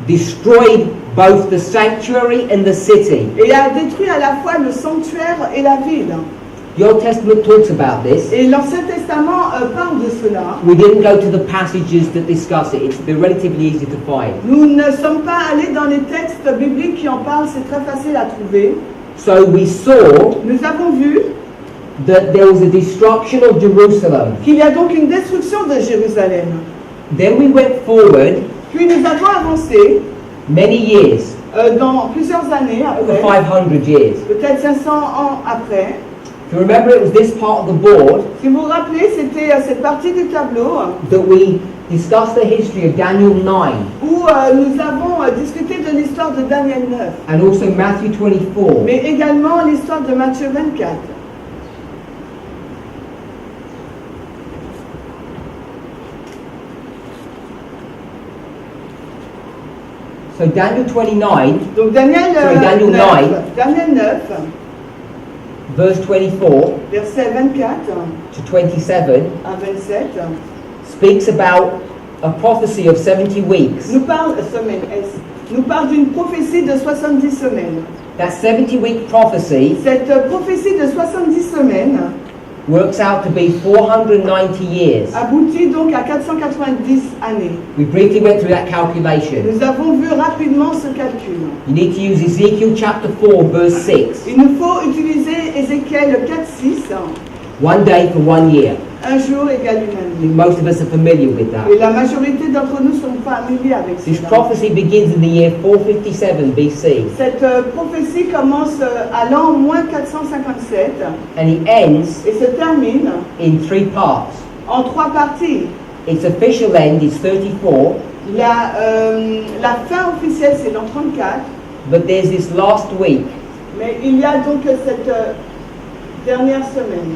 S1: destroyed both the sanctuary and the city.
S2: et a détruit à la fois le sanctuaire et la ville.
S1: The Old Testament talks about this.
S2: Et l'Ancien Testament parle de cela.
S1: We didn't go to the passages that discuss it. They're relatively easy to find.
S2: Nous ne sommes pas allés dans les textes bibliques qui en parlent, c'est très facile à trouver.
S1: So we saw
S2: Nous avons vu
S1: that there was a destruction of Jerusalem.
S2: qu'il y a donc une destruction de Jérusalem.
S1: Then we went forward
S2: Puis nous avons avancé
S1: many years,
S2: dans plusieurs années
S1: over
S2: après,
S1: 500 years.
S2: peut-être 500 ans après.
S1: If you remember, it was this part of the board
S2: Si vous vous rappelez, c'était cette partie du tableau
S1: that we discussed the history of Daniel 9
S2: où nous avons discuté de l'histoire de Daniel 9,
S1: and also Matthew 24.
S2: mais également l'histoire de Matthieu 24.
S1: So Daniel 29,
S2: Donc Daniel,
S1: Daniel 9.
S2: Daniel 9,
S1: verse 24
S2: versets 24
S1: to 27,
S2: à 27,
S1: speaks about a prophecy of 70 weeks.
S2: nous parle d'une prophétie de 70 semaines.
S1: That 70-week prophecy
S2: Cette prophétie de 70 semaines
S1: works out to be 490 years.
S2: aboutit donc à 490 années.
S1: We briefly went through that calculation.
S2: Nous avons vu rapidement ce calcul.
S1: You need to use Ezekiel chapter 4, verse 6.
S2: Il nous faut utiliser Ézéchiel 4:6.
S1: 1 day for 1 year.
S2: Un jour égale une
S1: I
S2: année.
S1: think most of us are familiar with that.
S2: Et la majorité d'entre nous sont familiers avec
S1: This
S2: cela.
S1: prophecy begins in the year 457 BC
S2: Cette prophétie commence à l'an moins 457
S1: and it ends
S2: et se termine
S1: in 3 parts.
S2: en 3 parties.
S1: Its official end is 34,
S2: La fin officielle c'est l'an 34,
S1: but there's this last week
S2: mais il y a donc cette dernière semaine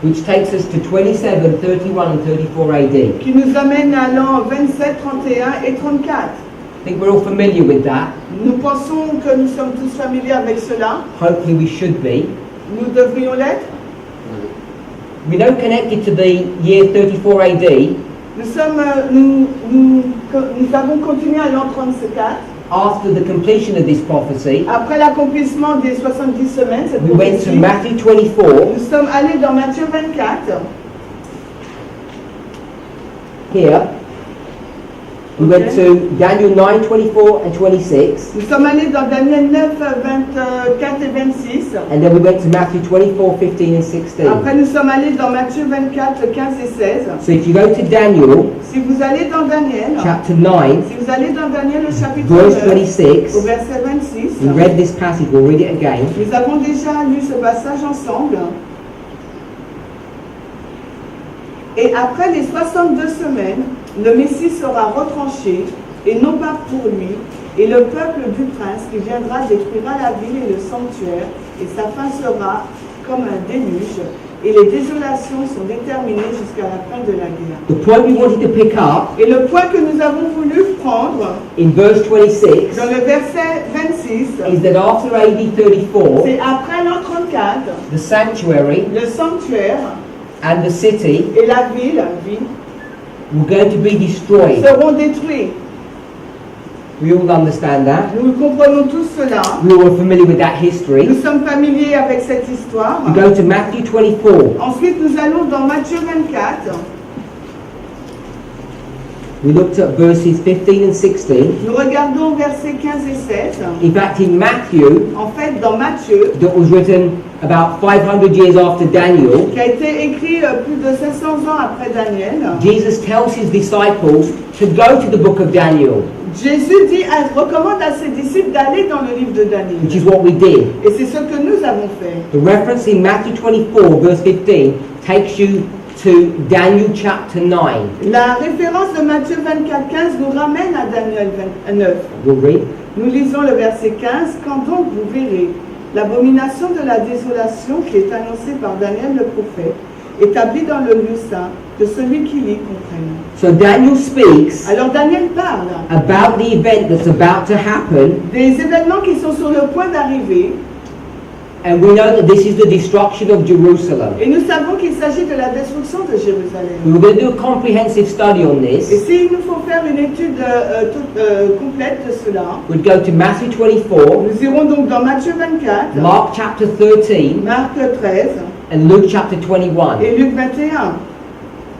S1: which takes us to 27, 31 and 34 AD.
S2: qui nous amène à l'an 27, 31 et 34.
S1: I think we're all familiar with that.
S2: Nous pensons que nous sommes tous familiers avec cela.
S1: Hopefully we should be.
S2: Nous devrions l'être.
S1: We know connected to the year 34 AD,
S2: Nous avons continué à l'an 34.
S1: after the completion of this prophecy,
S2: Après l'accomplissement des 70 semaines, cette
S1: we went to
S2: prophétie,
S1: Matthew 24.
S2: nous sommes allés dans Matthieu 24.
S1: Here, we went to Daniel 9, 24 and 26,
S2: Nous sommes allés dans Daniel 9, 24 et 26.
S1: and then we went to Matthew 24, 15 and 16.
S2: Après, nous sommes allés dans Matthieu 24, 15 et 16.
S1: So if you go to Daniel
S2: Si vous allez dans Daniel,
S1: chapter 9,
S2: si vous allez dans Daniel au chapitre
S1: verse
S2: 9,
S1: 26,
S2: au verset 26,
S1: we read this passage, we'll read it again.
S2: nous avons déjà lu ce passage ensemble. Et après les 62 semaines, le Messie sera retranché, et non pas pour lui, et le peuple du prince qui viendra détruira la ville et le sanctuaire, et sa fin sera comme un déluge, et les désolations sont déterminées jusqu'à la fin de la guerre.
S1: The point we wanted to pick up
S2: Et le point que nous avons voulu prendre
S1: in verse 26
S2: dans le verset 26,
S1: is that after AD 34,
S2: c'est après l'an 34,
S1: the sanctuary
S2: le sanctuaire
S1: and the city
S2: et la ville
S1: were going to be destroyed.
S2: seront détruits.
S1: We all understand that.
S2: Nous comprenons tous cela.
S1: We all are familiar with that history.
S2: Nous sommes familiers avec cette histoire.
S1: We go to Matthew 24.
S2: Ensuite, nous allons dans Matthieu 24.
S1: We looked at verses 15 and 16.
S2: Nous regardons versets 15 et 16.
S1: In fact, in Matthew,
S2: En fait, dans Matthieu,
S1: that was written about 500 years after Daniel,
S2: qui a été écrit plus de 500 ans après Daniel,
S1: Jesus tells his disciples to go to the book of Daniel,
S2: Jésus recommande à ses disciples d'aller dans le livre de Daniel.
S1: which is what we did.
S2: Et c'est ce que nous avons fait.
S1: The reference in Matthew 24, verse 15, takes you to Daniel chapter 9.
S2: La référence de Matthieu 24, 15 nous ramène à Daniel 9.
S1: We'll read.
S2: Nous lisons le verset 15. Quand donc vous verrez l'abomination de la désolation qui est annoncée par Daniel le prophète, établie dans le lieu saint, que celui qui lit comprenne.
S1: So Daniel speaks
S2: Alors Daniel parle
S1: about the event that's about to happen,
S2: des événements qui sont sur le point d'arriver,
S1: and we know that this is the destruction of Jerusalem.
S2: et nous savons qu'il s'agit de la destruction de Jérusalem.
S1: We were going to do a comprehensive study on
S2: Et
S1: this.
S2: s'il nous faut faire une étude complète de cela,
S1: We'd go to Matthew 24,
S2: nous irons donc dans Matthieu 24,
S1: Mark chapter 13,
S2: Marc 13
S1: and Luke chapter 21.
S2: et Luc 21.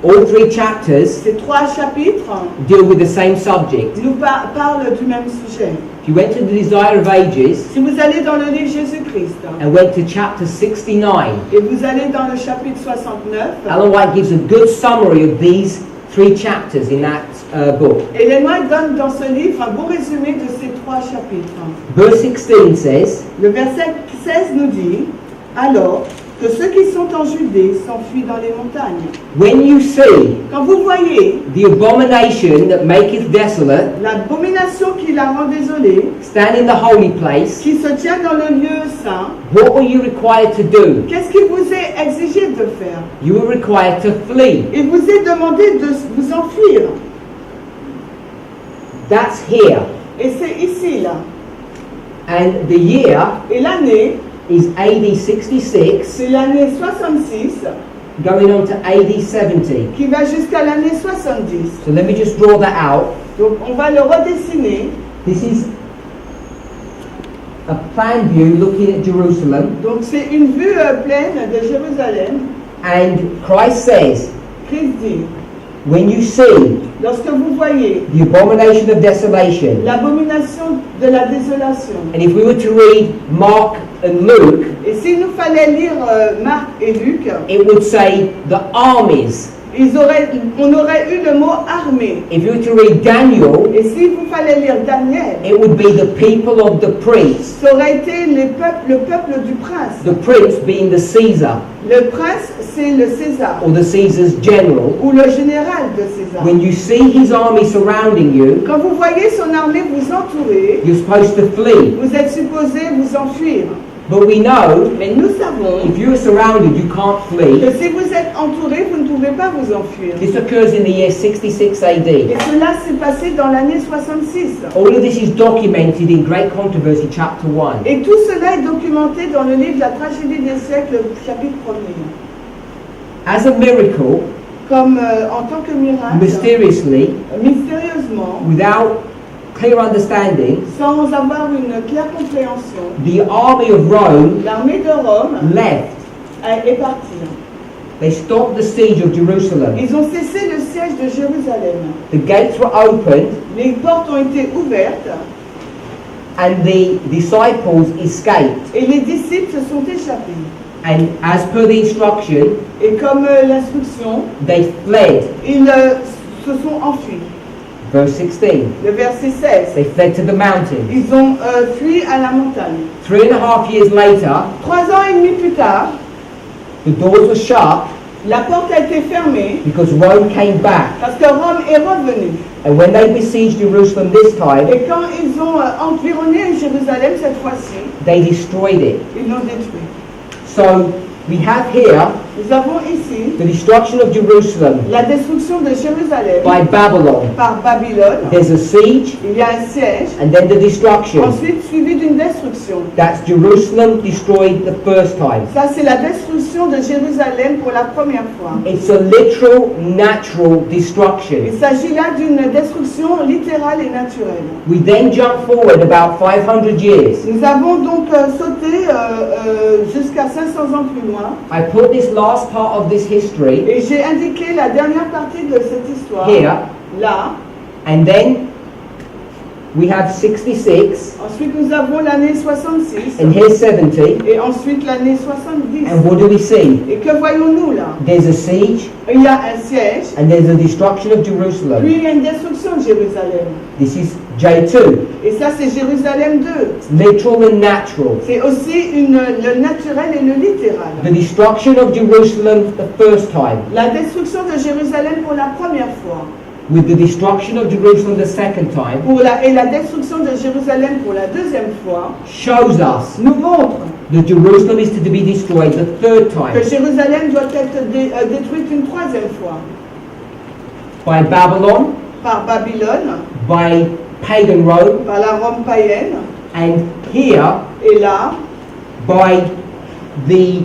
S1: All 3 chapters
S2: Ces 3 chapitres
S1: deal with the same subject.
S2: nous parlent du même sujet.
S1: If you went to the Desire of Ages
S2: Si vous allez dans le livre Jésus-Christ
S1: and went to chapter 69,
S2: et vous allez dans le chapitre 69,
S1: Ellen White gives a good summary of these 3 chapters in that book.
S2: Ellen White donne dans ce livre un beau résumé de ces 3 chapitres.
S1: Verse 16 says,
S2: Le verset 16 nous dit, alors que ceux qui sont en Judée s'enfuient dans les montagnes.
S1: when you see
S2: Quand vous voyez
S1: the abomination that maketh desolate
S2: l'abomination qui la rend désolée,
S1: stand in the holy place,
S2: qui se tient dans le lieu saint,
S1: what were you required to do?
S2: qu'est-ce qu'il vous est exigé de faire?
S1: You were required to flee.
S2: Il vous est demandé de vous enfuir.
S1: That's here.
S2: Et c'est ici, là.
S1: And the year
S2: Et l'année,
S1: is AD 66,
S2: c'est l'année 66
S1: going on to AD 70.
S2: qui va jusqu'à l'année 70.
S1: So let me just draw that out.
S2: Donc on va le redessiner.
S1: This is a plan view looking at Jerusalem.
S2: Donc c'est une vue pleine de Jérusalem.
S1: And Christ says,
S2: Christ dit,
S1: when you see
S2: lorsque vous voyez
S1: the abomination of desolation,
S2: l'abomination de la désolation,
S1: and if we were to read Mark and Luke,
S2: et s'il nous fallait lire Marc et Luc,
S1: it would say the armies.
S2: on aurait eu le mot armée.
S1: If you were to read Daniel,
S2: Et s'il vous fallait lire Daniel,
S1: it would be the people of the prince.
S2: ça aurait été le peuple du prince.
S1: The prince being the Caesar,
S2: Le prince, c'est le César,
S1: or the Caesar's general.
S2: ou le général de César.
S1: When you see his army surrounding you,
S2: Quand vous voyez son armée vous entourer,
S1: you're supposed to flee.
S2: vous êtes supposé vous enfuir.
S1: But we know
S2: Mais nous savons
S1: if you are surrounded, you can't
S2: que
S1: flee.
S2: si vous êtes entouré, vous ne pouvez pas vous enfuir.
S1: This occurs in the year 66 AD.
S2: Et cela s'est passé dans l'année 66.
S1: All of this is documented in Great Controversy, chapter 1.
S2: Et tout cela est documenté dans le livre La tragédie des siècles, chapitre 1er.
S1: As a miracle,
S2: Comme en tant que miracle,
S1: mysteriously,
S2: mystérieusement,
S1: without clear understanding,
S2: sans avoir une claire compréhension,
S1: the army of Rome
S2: l'armée de Rome
S1: left.
S2: est partie.
S1: They stopped the siege of Jerusalem.
S2: Ils ont cessé le siège de Jérusalem.
S1: The gates were opened
S2: Les portes ont été ouvertes
S1: and the disciples escaped.
S2: et les disciples se sont échappés.
S1: And as per the instruction,
S2: Et comme l'instruction,
S1: they fled.
S2: ils se sont enfuis.
S1: Verse 16.
S2: Le verset 16.
S1: They fled to the mountains.
S2: Ils ont fui à la montagne.
S1: 3.5 years later,
S2: 3 ans et demi plus tard,
S1: the doors were shut
S2: la porte a été fermée
S1: because Rome came back.
S2: parce que Rome est revenue.
S1: And when they besieged Jerusalem this time,
S2: Et quand ils ont environné Jérusalem cette fois-ci,
S1: they destroyed it.
S2: ils l'ont détruit.
S1: So we have here
S2: Nous avons ici
S1: the destruction of Jerusalem
S2: la destruction de Jérusalem
S1: by Babylon.
S2: par Babylone.
S1: There's a siege
S2: Il y a un siège,
S1: and then the destruction.
S2: ensuite suivi d'une destruction.
S1: That's Jerusalem destroyed the first time.
S2: Ça, c'est la destruction de Jérusalem pour la première fois.
S1: It's a literal, natural destruction.
S2: Il s'agit là d'une destruction littérale et naturelle.
S1: We then jump forward about 500 years.
S2: Nous avons donc sauté jusqu'à 500 ans plus loin.
S1: I put this last part of this history
S2: Et j'ai indiqué la dernière partie de cette histoire.
S1: here,
S2: Là.
S1: and then we have 66,
S2: Ensuite, nous avons l'année 66.
S1: and here's 70.
S2: Et ensuite l'année 70.
S1: And what do we see?
S2: Et que voyons-nous là?
S1: There's a siege,
S2: Il y a un siège,
S1: and there's a destruction of Jerusalem.
S2: puis il y a une destruction de Jérusalem.
S1: This is J2.
S2: Et ça, c'est Jérusalem 2.
S1: It's literal and natural.
S2: C'est aussi le naturel et le littéral.
S1: The destruction of Jerusalem the first time,
S2: La destruction de Jérusalem pour la première fois.
S1: with the destruction of Jerusalem the second time,
S2: Et la destruction de Jérusalem pour la deuxième fois
S1: shows us
S2: nous montre
S1: that Jerusalem is to be destroyed the third
S2: que
S1: time
S2: Jérusalem doit être détruite une troisième fois.
S1: by Babylon,
S2: Par Babylone,
S1: by pagan Rome,
S2: par la Rome païenne,
S1: and here
S2: et là,
S1: by the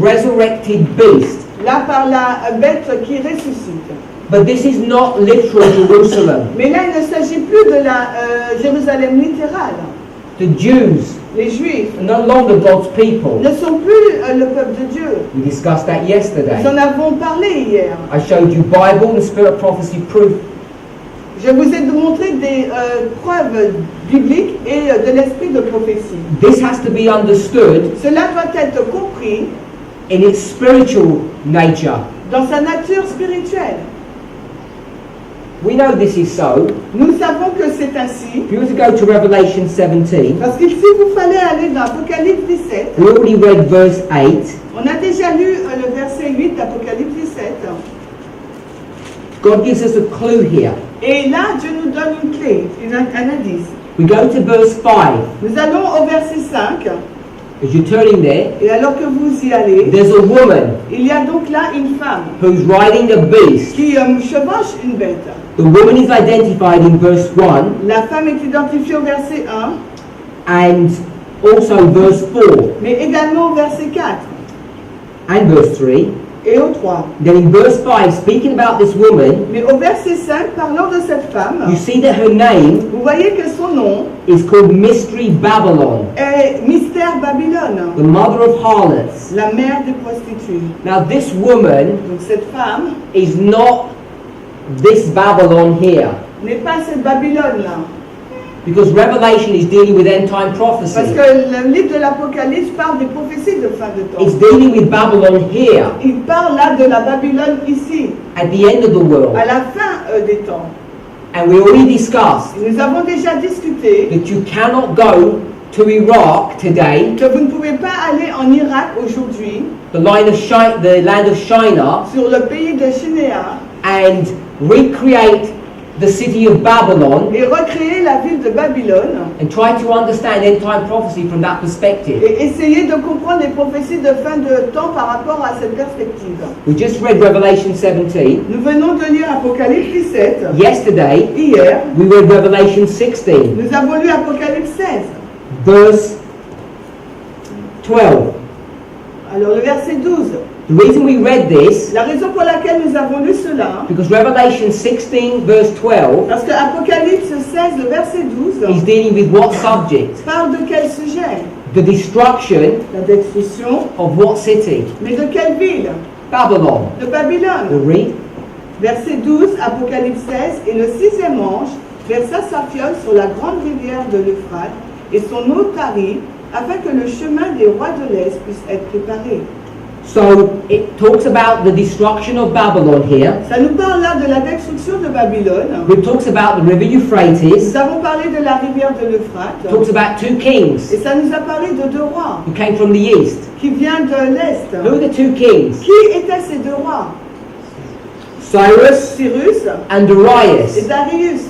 S1: resurrected beast.
S2: là par la bête qui ressuscite.
S1: But this is not literal Jerusalem.
S2: Mais là, il ne s'agit plus de la Jérusalem littérale.
S1: The Jews
S2: Les Juifs
S1: are no longer God's people.
S2: ne sont plus le peuple de Dieu.
S1: We discussed that yesterday.
S2: Nous en avons parlé hier.
S1: I showed you Bible and Spirit of Prophecy proof.
S2: Je vous ai montré des preuves bibliques et de l'esprit de prophétie.
S1: This has to be understood
S2: Cela doit être compris
S1: in its spiritual nature.
S2: dans sa nature spirituelle.
S1: We know this is so.
S2: Nous savons que c'est ainsi,
S1: If you were to go to Revelation 17,
S2: parce que si vous fallait aller dans Apocalypse 17,
S1: we already read verse 8.
S2: on a déjà lu le verset 8 d'Apocalypse 17,
S1: God gives us a clue here.
S2: et là Dieu nous donne une clé, un indice.
S1: We go to verse 5.
S2: Nous allons au verset 5,
S1: As you're turning there,
S2: et alors que vous y allez,
S1: there's a woman
S2: il y a donc là une femme
S1: who's riding a beast.
S2: qui chevauche une bête.
S1: The woman is identified in verse 1
S2: La femme est identifiée au verset 1,
S1: and also verse 4
S2: mais également au verset 4
S1: and verse 3.
S2: et au 3.
S1: Then in verse 5, speaking about this woman,
S2: Mais au verset 5, parlant de cette femme,
S1: you see that her name
S2: vous voyez que son nom
S1: is called Mystery Babylon,
S2: est Mystère Babylone,
S1: the mother of harlots.
S2: la mère des prostituées.
S1: Now this woman
S2: Donc cette femme
S1: is not this Babylon here,
S2: n'est pas cette Babylone-là.
S1: because Revelation is dealing with end time prophecy.
S2: Parce que le livre de l'Apocalypse parle des prophéties de fin de
S1: It's
S2: temps.
S1: dealing with Babylon here,
S2: Il parle là de la Babylone ici,
S1: at the end of the world.
S2: à la fin des temps.
S1: And we already discussed
S2: Et nous avons déjà discuté
S1: that you cannot go to Iraq today,
S2: que vous ne pouvez pas aller en Irak aujourd'hui,
S1: the land of Shinar,
S2: sur le pays de Shinéa,
S1: and recreate the city of Babylon
S2: et recréer la ville de Babylone,
S1: and try to understand end time prophecy from that perspective.
S2: et essayer de comprendre les prophéties de fin de temps par rapport à cette perspective.
S1: We just read Revelation 17.
S2: Nous venons de lire Apocalypse 17.
S1: Yesterday,
S2: Hier,
S1: we read Revelation 16,
S2: nous avons lu Apocalypse 16.
S1: verse 12.
S2: Alors le verset 12.
S1: The reason we read this,
S2: La raison pour laquelle nous avons lu cela,
S1: because Revelation 16, verse 12,
S2: parce que Apocalypse 16, le verset 12,
S1: is dealing with what subject?
S2: parle de quel sujet?
S1: The destruction
S2: La destruction,
S1: of what city?
S2: mais de quelle ville?
S1: Babylon.
S2: De Babylone.
S1: We'll read.
S2: Verset 12, Apocalypse 16, et le sixième ange versa sa fiole sur la grande rivière de l'Euphrate, et son eau tarit, afin que le chemin des rois de l'Est puisse être préparé.
S1: So it talks about the destruction of Babylon here.
S2: Ça nous parle là de la destruction de Babylone.
S1: It talks about the river Euphrates.
S2: Nous avons parlé de la rivière de l'Euphrate.
S1: It talks about two kings
S2: Et ça nous a parlé de deux rois
S1: who came from the east.
S2: qui viennent de l'Est.
S1: Who are the two kings?
S2: Qui étaient ces deux rois?
S1: Cyrus
S2: Cyrus
S1: and
S2: et
S1: Darius.
S2: Darius.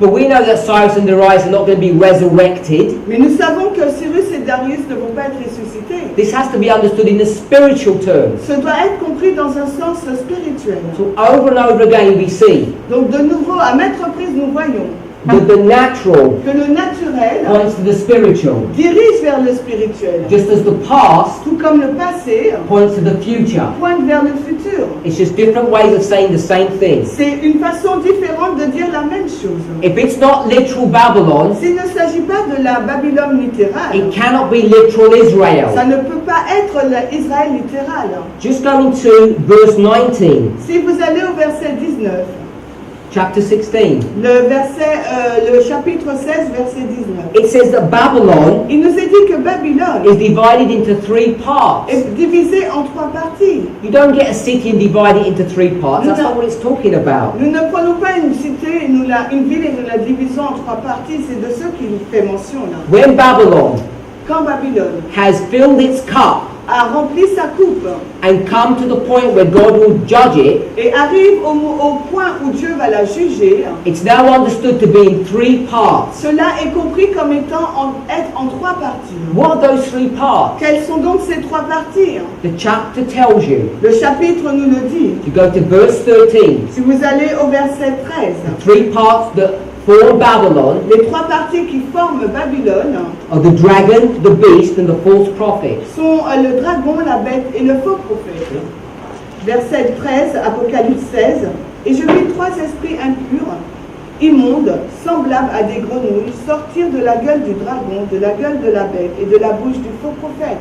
S1: But we know that Cyrus and Darius are not going to be resurrected.
S2: Mais nous savons que Cyrus et Darius ne vont pas être ressuscités.
S1: This has to be understood in the spiritual terms.
S2: Ce doit être compris dans un sens spirituel.
S1: So over and over again we see
S2: Donc de nouveau, à maintes reprises, nous voyons
S1: that the natural
S2: que le naturel
S1: points to the spiritual,
S2: dirige vers le spirituel,
S1: just as the past
S2: tout comme le passé
S1: points to the future.
S2: pointe vers le futur.
S1: It's just different ways of saying the same thing.
S2: C'est une façon différente de dire la même chose.
S1: If it's not literal Babylon,
S2: S'il ne s'agit pas de la Babylone littérale,
S1: it cannot be literal
S2: ça
S1: Israel.
S2: ne peut pas être l'Israël littéral.
S1: Just going to verse 19,
S2: Si vous allez au verset 19,
S1: chapter 16,
S2: le chapitre 16, verset 19,
S1: it says that Babylon
S2: il nous est dit que Babylone
S1: is divided into three parts.
S2: est divisée en trois parties.
S1: You don't get a city and divide it into three parts. That's not what it's talking about.
S2: Nous ne prenons pas une cité, une ville et nous la divisons en trois parties. C'est de ce qu'il fait mention là.
S1: When Babylon
S2: Quand Babylone
S1: has filled its cup
S2: a rempli sa coupe
S1: and come to the point where God will judge it,
S2: et arrive au point où Dieu va la juger,
S1: it's now understood to be in three parts.
S2: cela est compris comme étant être en trois parties.
S1: What are those three parts?
S2: Quelles sont donc ces trois parties?
S1: The chapter tells you.
S2: Le chapitre nous le dit.
S1: You go to verse 13.
S2: Si vous allez au verset 13,
S1: Three parts that form Babylon
S2: les trois parties qui forment Babylone
S1: are the dragon, the beast, and the false prophet.
S2: sont le dragon, la bête et le faux prophète. Verset 13, Apocalypse 16. Et je vis trois esprits impurs, immondes, semblables à des grenouilles, sortir de la gueule du dragon, de la gueule de la bête et de la bouche du faux prophète.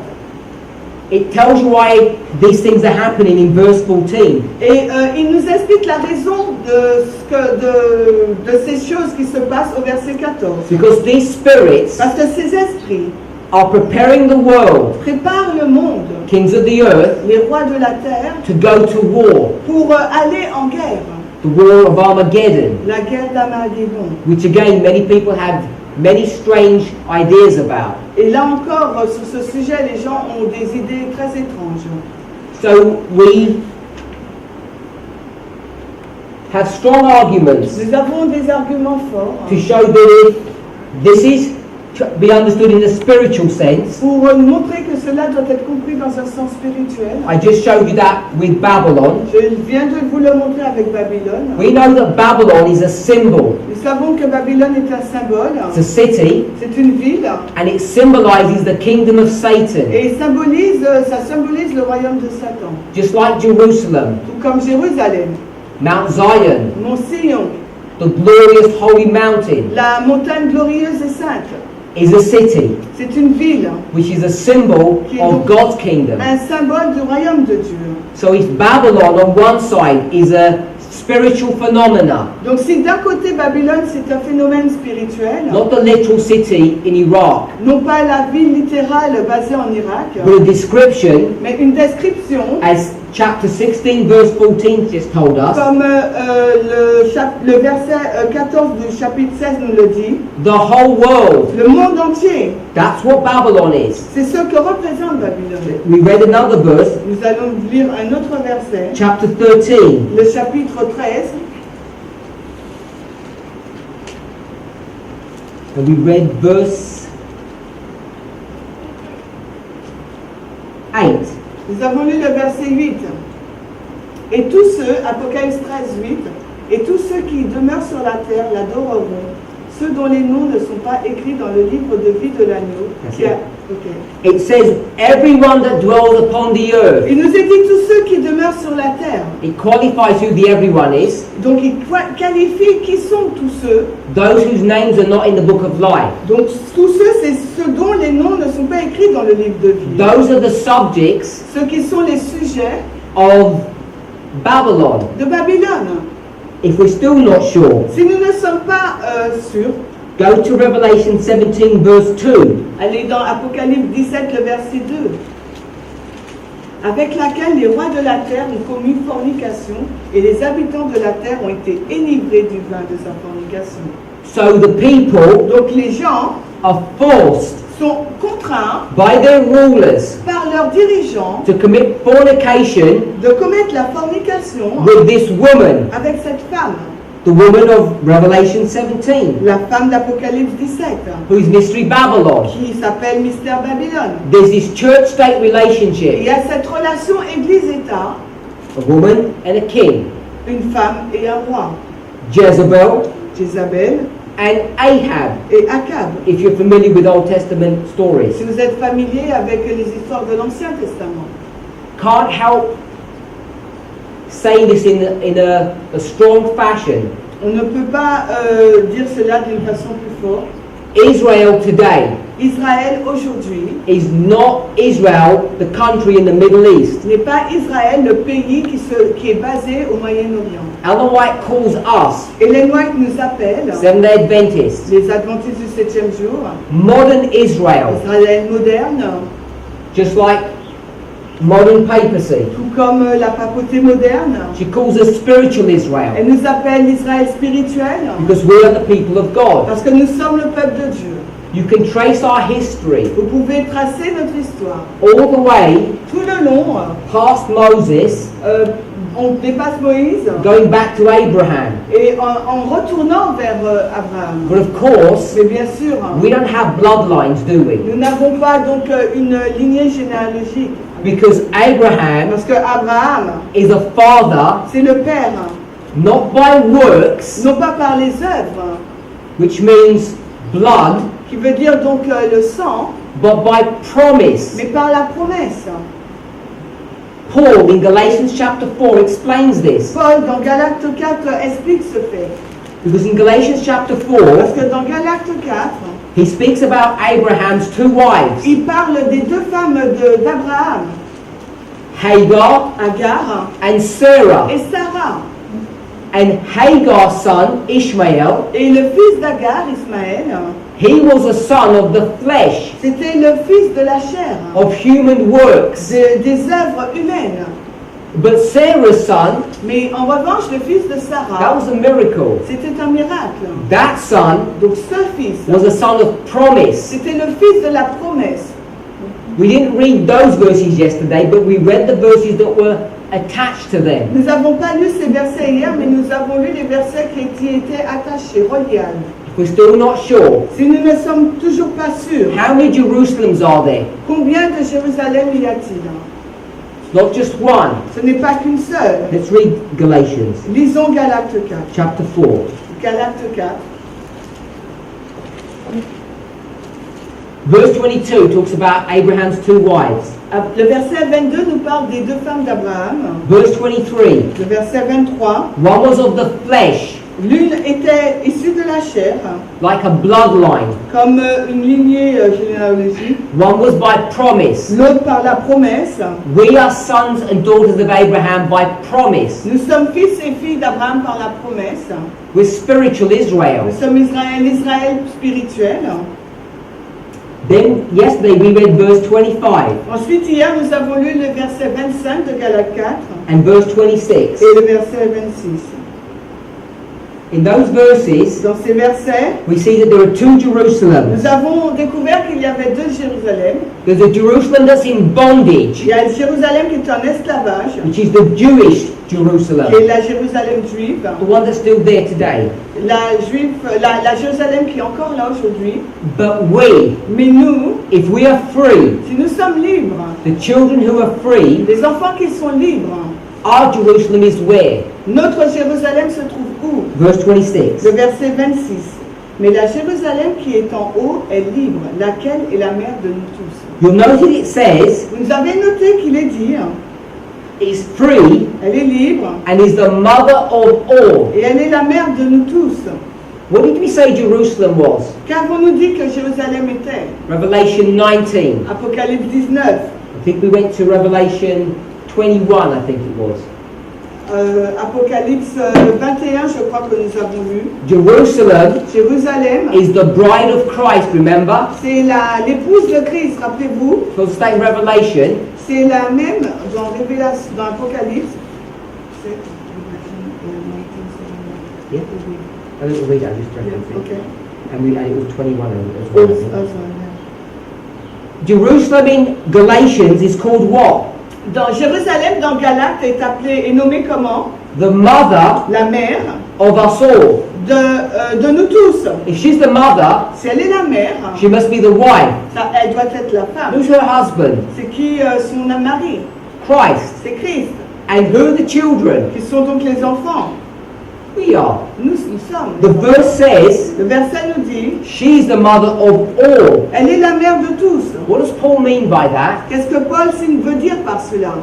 S1: It tells you why these things are happening in verse 14.
S2: Et il nous explique la raison de ces choses qui se passent au verset 14.
S1: Because these spirits
S2: Parce que ces esprits
S1: are preparing the world,
S2: préparent le monde,
S1: kings of the earth,
S2: les rois de la terre,
S1: to go to war.
S2: pour aller en guerre.
S1: The war of Armageddon,
S2: La guerre d'Armageddon.
S1: which again many people have many strange ideas about.
S2: Et là encore, sur ce sujet, les gens ont des idées très étranges.
S1: So we have strong arguments
S2: Nous avons des arguments forts
S1: to show that if this is be understood in a spiritual sense.
S2: Pour montrer que cela doit être compris dans un sens spirituel,
S1: I just showed you that with Babylon.
S2: je viens de vous le montrer avec Babylone.
S1: We know that Babylon is a symbol.
S2: Nous savons que Babylone est un symbole,
S1: It's a city,
S2: c'est une ville,
S1: and it symbolizes the kingdom of Satan,
S2: et ça symbolise le royaume de Satan.
S1: just like Jerusalem,
S2: Tout comme Jérusalem,
S1: Mount Zion,
S2: Mont Sion,
S1: the glorious holy mountain,
S2: la montagne glorieuse et sainte.
S1: is a city,
S2: C'est une ville,
S1: which is a symbol of God's kingdom.
S2: un symbole du royaume de Dieu.
S1: So if Babylon on one side is a spiritual phenomena,
S2: Donc si d'un côté Babylone c'est un phénomène spirituel,
S1: not the literal city in Iraq,
S2: non pas la ville littérale basée en Irak,
S1: but a description,
S2: mais une description,
S1: as chapter 16 verse 14 just told us,
S2: comme le verset 14 du chapitre 16 nous le dit,
S1: the whole world.
S2: le monde entier,
S1: That's what Babylon is.
S2: c'est ce que représente Babylone.
S1: We read another verse,
S2: Nous allons lire un autre verset,
S1: chapter 13,
S2: le chapitre 13,
S1: and we read verse 8.
S2: nous avons lu le verset 8. Et tous ceux, Apocalypse 13, 8, et tous ceux qui demeurent sur la terre l'adoreront, ceux dont les noms ne sont pas écrits dans le livre de vie de l'agneau.
S1: It says, everyone that dwells upon the earth.
S2: Il nous est dit tous ceux qui demeurent sur la terre.
S1: It qualifies who the everyone is.
S2: Donc il qualifie qui sont tous ceux.
S1: Those whose names are not in the book of life.
S2: Donc tous ceux, c'est ceux dont les noms ne sont pas écrits dans le livre de vie.
S1: Those are the subjects
S2: Ceux qui sont les sujets
S1: of Babylon.
S2: de Babylone.
S1: If we're still not sure,
S2: Si nous ne sommes pas sûrs,
S1: go to Revelation 17 verse 2.
S2: allez dans Apocalypse 17, le verset 2. Avec laquelle les rois de la terre ont commis fornication et les habitants de la terre ont été enivrés du vin de sa fornication.
S1: So the people
S2: Donc les gens
S1: are forced
S2: sont contraints
S1: by their rulers
S2: par leurs dirigeants
S1: to commit fornication
S2: de commettre la fornication
S1: with this woman,
S2: avec cette femme,
S1: the woman of Revelation 17,
S2: la femme d'Apocalypse 17,
S1: who is Mystery Babylon.
S2: qui s'appelle Mystère Babylone.
S1: There's this church-state
S2: Il
S1: relationship,
S2: y a cette relation Église-État,
S1: a woman and a king,
S2: une femme et un roi,
S1: Jezebel
S2: Jézabel
S1: and Ahab,
S2: et Akab.
S1: if you're familiar with Old Testament stories.
S2: Si vous êtes familier avec les histoires de l'Ancien Testament,
S1: Can't help saying this in a strong fashion.
S2: on ne peut pas dire cela d'une façon plus forte.
S1: Israel today
S2: Israël aujourd'hui
S1: is not Israel, the country in the Middle East.
S2: n'est pas Israël, le pays qui est basé au Moyen-Orient.
S1: Ellen White calls us,
S2: Ellen White nous appelle,
S1: Seventh-day Adventists,
S2: les Adventistes du 7e jour,
S1: modern Israel,
S2: Israël moderne,
S1: just like modern papacy.
S2: tout comme la papauté moderne.
S1: She calls us spiritual Israel
S2: Elle nous appelle l'Israël spirituel
S1: because we are the people of God.
S2: parce que nous sommes le peuple de Dieu.
S1: You can trace our history
S2: Vous pouvez tracer notre histoire.
S1: all the way
S2: Tout le long,
S1: past Moses,
S2: on dépasse Moïse
S1: going back to Abraham.
S2: et en retournant vers Abraham.
S1: But of course,
S2: Mais bien sûr,
S1: we don't have bloodlines, do we?
S2: nous n'avons pas donc une lignée généalogique.
S1: Because Abraham
S2: Parce que Abraham,
S1: is a father
S2: c'est le père,
S1: not by works,
S2: non pas par les œuvres,
S1: which means blood,
S2: qui veut dire donc le sang,
S1: but by promise.
S2: mais par la promesse.
S1: Paul in Galatians chapter 4 explains this.
S2: Paul, dans Galates 4, explique ce fait.
S1: Because in Galatians chapter
S2: Parce
S1: 4,
S2: que dans Galates 4,
S1: he speaks about Abraham's two wives,
S2: il parle des deux femmes d'Abraham,
S1: Hagar
S2: Agar
S1: and Sarah.
S2: et Sarah.
S1: And Hagar's son, Ishmael,
S2: Et le fils d'Agar, Ismaël,
S1: he was a son of the flesh,
S2: c'était le fils de la chair,
S1: of human works.
S2: des œuvres humaines.
S1: But Sarah's son,
S2: Mais en revanche, le fils de
S1: that
S2: Sarah,
S1: was a miracle.
S2: c'était un miracle.
S1: That son
S2: Donc ce fils,
S1: was a son of promise.
S2: c'était le fils de la promesse.
S1: We didn't read those verses yesterday, but we read the verses that were attached to them.
S2: Nous n'avons pas lu ces versets hier, mais nous avons lu les versets qui étaient attachés, reliés à nous.
S1: if we're still not sure,
S2: si nous ne sommes toujours pas sûrs,
S1: how many Jerusalems are there?
S2: combien de Jérusalem y a-t-il?
S1: It's not just one.
S2: Ce n'est pas qu'une seule.
S1: Let's read Galatians
S2: Lisons Galates 4.
S1: chapter 4.
S2: Galates 4.
S1: Verse 22 talks about Abraham's two wives.
S2: Le verset 22 nous parle des deux femmes d'Abraham.
S1: Verse 23,
S2: Le verset 23,
S1: one was of the flesh,
S2: l'une était issue de la chair,
S1: like a bloodline.
S2: comme une lignée généalogique,
S1: One was by promise.
S2: l'autre par la promesse.
S1: We are sons and daughters of Abraham by promise.
S2: Nous sommes fils et filles d'Abraham par la promesse.
S1: We're spiritual Israel.
S2: Nous sommes l'Israël spirituel.
S1: Then yesterday we read verse 25
S2: Ensuite, hier, nous avons lu le verset 25 de Galates 4
S1: and verse 26.
S2: et le verset 26.
S1: In those verses,
S2: Dans ces versets,
S1: we see that there are two Jerusalems.
S2: nous avons découvert qu'il y avait deux Jérusalem.
S1: There's a Jerusalem that's in bondage,
S2: Il y a Jérusalem qui est en esclavage,
S1: which is the Jewish
S2: qui est
S1: Jerusalem,
S2: la Jérusalem juive.
S1: the one that's still there today.
S2: La Jérusalem qui est encore là aujourd'hui.
S1: But we,
S2: Mais nous,
S1: if we are free,
S2: si nous sommes libres,
S1: the children who are free,
S2: les enfants qui sont libres,
S1: our Jerusalem is where?
S2: notre Jérusalem se trouve où?
S1: Verse 26.
S2: Le verset 26. Mais la Jérusalem qui est en haut est libre, laquelle est la mère de nous tous.
S1: You'll notice it says,
S2: Vous avez noté qu'il est dit,
S1: is free
S2: elle est libre
S1: and is the mother of all.
S2: et elle est la mère de nous tous.
S1: What did we say Jerusalem was?
S2: Qu'avons-nous dit que Jérusalem était?
S1: Revelation 19.
S2: Apocalypse 19.
S1: I think we went to Revelation 21, I think it was.
S2: Apocalypse 21, je crois que nous avons lu.
S1: Jerusalem
S2: Jérusalem,
S1: is the bride of Christ, remember?
S2: c'est l'épouse de Christ, rappelez-vous.
S1: So it's in Revelation.
S2: C'est la même dans Révélation, dans Apocalypse.
S1: Yeah. A little read, I just read it.
S2: Okay.
S1: And it was 21 as
S2: Oh,
S1: well. I think.
S2: sorry.
S1: Jerusalem in Galatians is called what?
S2: Dans Jérusalem, dans Galates, est nommée comment?
S1: The mother
S2: La mère
S1: of us all.
S2: de nous tous.
S1: If she's the mother,
S2: Si elle est la mère,
S1: she must be the wife.
S2: elle doit être la femme.
S1: Who's her husband?
S2: C'est qui son mari?
S1: Christ.
S2: C'est Christ.
S1: And who are the children?
S2: Qui sont donc les enfants?
S1: We are.
S2: Nous sommes.
S1: The verse says
S2: Le verset nous dit,
S1: she's the mother of all.
S2: elle est la mère de tous.
S1: What does Paul mean by that?
S2: Qu'est-ce que Paul veut dire par cela?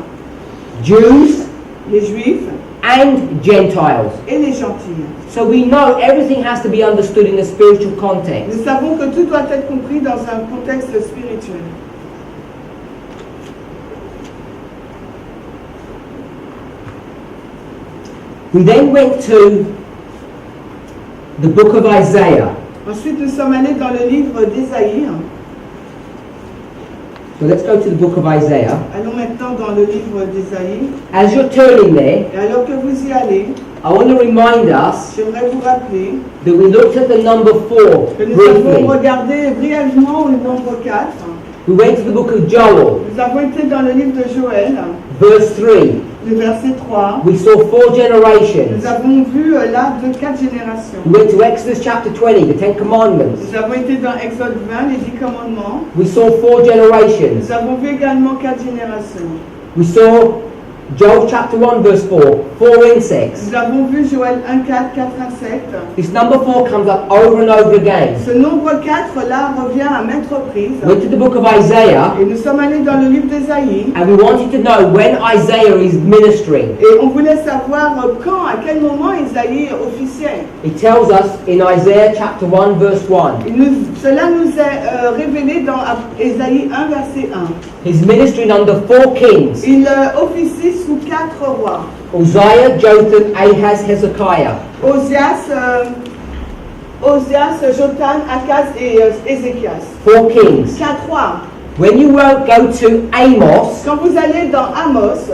S1: Jews
S2: Les Juifs
S1: and Gentiles.
S2: et les gentils.
S1: So we know everything has to be understood in a spiritual context.
S2: Nous savons que tout doit être compris dans un contexte spirituel.
S1: We then went to the book of Isaiah.
S2: Ensuite, nous sommes allés dans le livre d'Ésaïe.
S1: So let's go to the book of Isaiah.
S2: Allons maintenant dans le livre d'Ésaïe.
S1: As you're turning there,
S2: Et alors que vous y allez,
S1: I want to remind us
S2: j'aimerais vous rappeler
S1: that we looked at the number 4
S2: que nous avons
S1: briefly.
S2: regardé brièvement le nombre 4.
S1: We went to the book of Joel,
S2: Nous avons été dans le livre de Joël,
S1: verse 3.
S2: le verset 3.
S1: We saw 4 generations.
S2: Nous avons vu là de 4 générations.
S1: We went to Exodus chapter 20, the 10 Commandments.
S2: Nous avons été dans Exode 20, les 10 commandements.
S1: We saw 4 generations.
S2: Nous avons vu également 4 générations.
S1: We saw Joel chapter 1, verse 4, 4 insects.
S2: Nous avons vu Joël 1, 4, 4 insectes.
S1: This number 4 comes up over and over again.
S2: Ce nombre 4 là revient à maintes reprises.
S1: We went to the book of Isaiah,
S2: Et nous sommes allés dans le livre d'Ésaïe.
S1: and we wanted to know when Isaiah is ministering.
S2: Et on voulait savoir quand, à quel moment Isaïe officiait.
S1: It tells us in Isaiah chapter 1, verse 1.
S2: Cela nous est révélé dans Ésaïe 1, verset 1.
S1: He's ministering under 4 kings:
S2: Il officie sous 4 rois.
S1: Uzziah, Jotham, Ahaz, Hezekiah.
S2: Osias, Jotham, Akaz et Ézéchias.
S1: 4 kings.
S2: 4 rois.
S1: When you go to Amos,
S2: Quand vous allez dans Amos,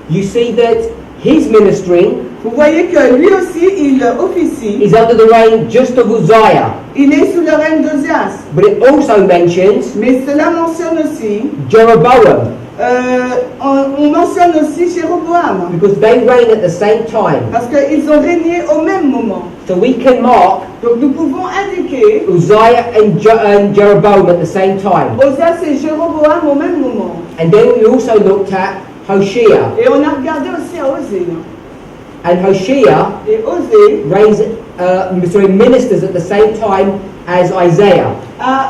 S1: you see that his ministry
S2: Vous voyez que lui aussi, il officie.
S1: is under the reign just of Uzziah.
S2: Il est sous le règne d'Ozias.
S1: But it also mentions
S2: Mais cela mentionne aussi,
S1: Jeroboam,
S2: on mentionne aussi Jéroboam.
S1: because they reign at the same time.
S2: Parce qu'ils ont régné au même moment.
S1: So we can mark
S2: Donc nous pouvons indiquer
S1: Uzziah and Jeroboam at the same time.
S2: Ozias et Jéroboam au même moment.
S1: And then we also looked at Hoshea.
S2: Et on a regardé aussi à Osée.
S1: And Hoshea
S2: Et Osée
S1: ministers at the same time as Isaiah,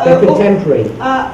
S1: their contemporary.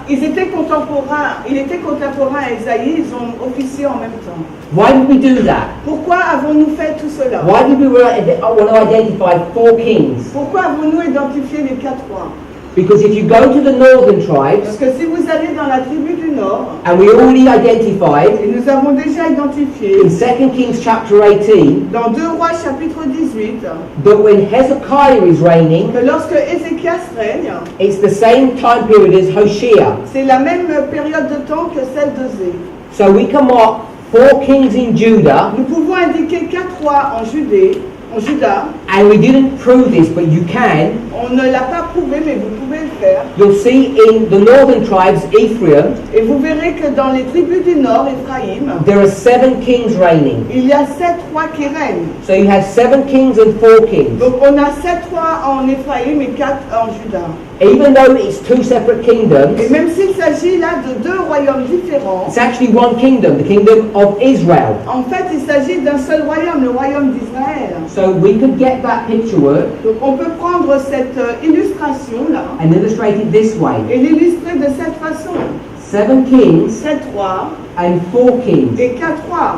S2: ils étaient contemporains. Il était contemporain à Isaïe. Ils ont officié en même temps.
S1: Why did we do that?
S2: Pourquoi avons-nous fait tout cela?
S1: Why did we want to identify 4 kings?
S2: Pourquoi avons-nous identifié les 4 rois?
S1: Because if you go to the northern
S2: Parce
S1: tribes,
S2: que si vous allez dans la tribu du Nord,
S1: and we already identified
S2: et nous avons déjà identifié
S1: in 2 Kings chapter 18
S2: dans 2 Rois chapitre 18
S1: that when Hezekiah is reigning,
S2: que lorsque Ézéchias règne,
S1: it's the same time period as Hoshea.
S2: c'est la même période de temps que celle d'Osée.
S1: So we can mark 4 kings in Judah,
S2: Nous pouvons indiquer 4 rois en Juda.
S1: and we didn't prove this, but you can.
S2: On ne l'a pas prouvé, mais vous pouvez le faire.
S1: You'll see in the northern tribes, Ephraim,
S2: Et vous verrez que dans les tribus du Nord, Éphraïm,
S1: there are 7 kings reigning.
S2: il y a 7 rois qui règnent.
S1: So you have 7 kings and 4 kings.
S2: Donc on a 7 rois en Éphraïm et 4 en Juda.
S1: Even though it's 2 separate kingdoms,
S2: Et même s'il s'agit là de 2 royaumes différents,
S1: it's actually one kingdom, the kingdom of Israel.
S2: en fait il s'agit d'un seul royaume, le royaume d'Israël.
S1: So we could get that picture work
S2: Donc on peut prendre cette illustration là
S1: and illustrate it this way.
S2: et l'illustrer de cette façon.
S1: 7 kings
S2: 7 rois
S1: and 4 kings
S2: et 4 rois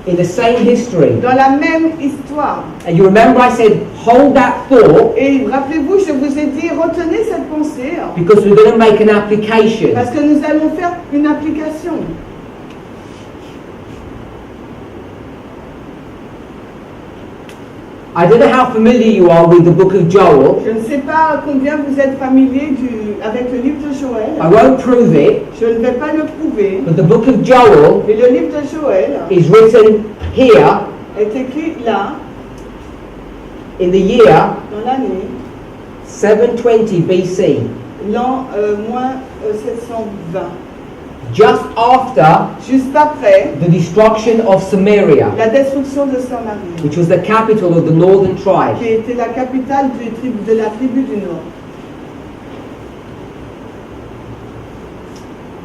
S1: in the same history.
S2: dans la même histoire.
S1: And you remember I said, hold that thought,
S2: Et rappelez-vous, je vous ai dit, retenez cette pensée
S1: because we're going to make an application.
S2: parce que nous allons faire une application.
S1: I don't know how familiar you are with the book of Joel.
S2: Je ne sais pas combien vous êtes familier avec le livre de Joël.
S1: I won't prove it,
S2: Je ne vais pas le prouver.
S1: but the book of Joel
S2: Mais le livre de Joël
S1: is written here
S2: est écrit là,
S1: in the year
S2: dans l'année,
S1: 720 BC,
S2: l'an moins 720.
S1: just after
S2: Juste après
S1: the destruction of Samaria,
S2: la destruction de Samarie,
S1: which was the capital of the northern tribe.
S2: qui était la capitale de la tribu du Nord.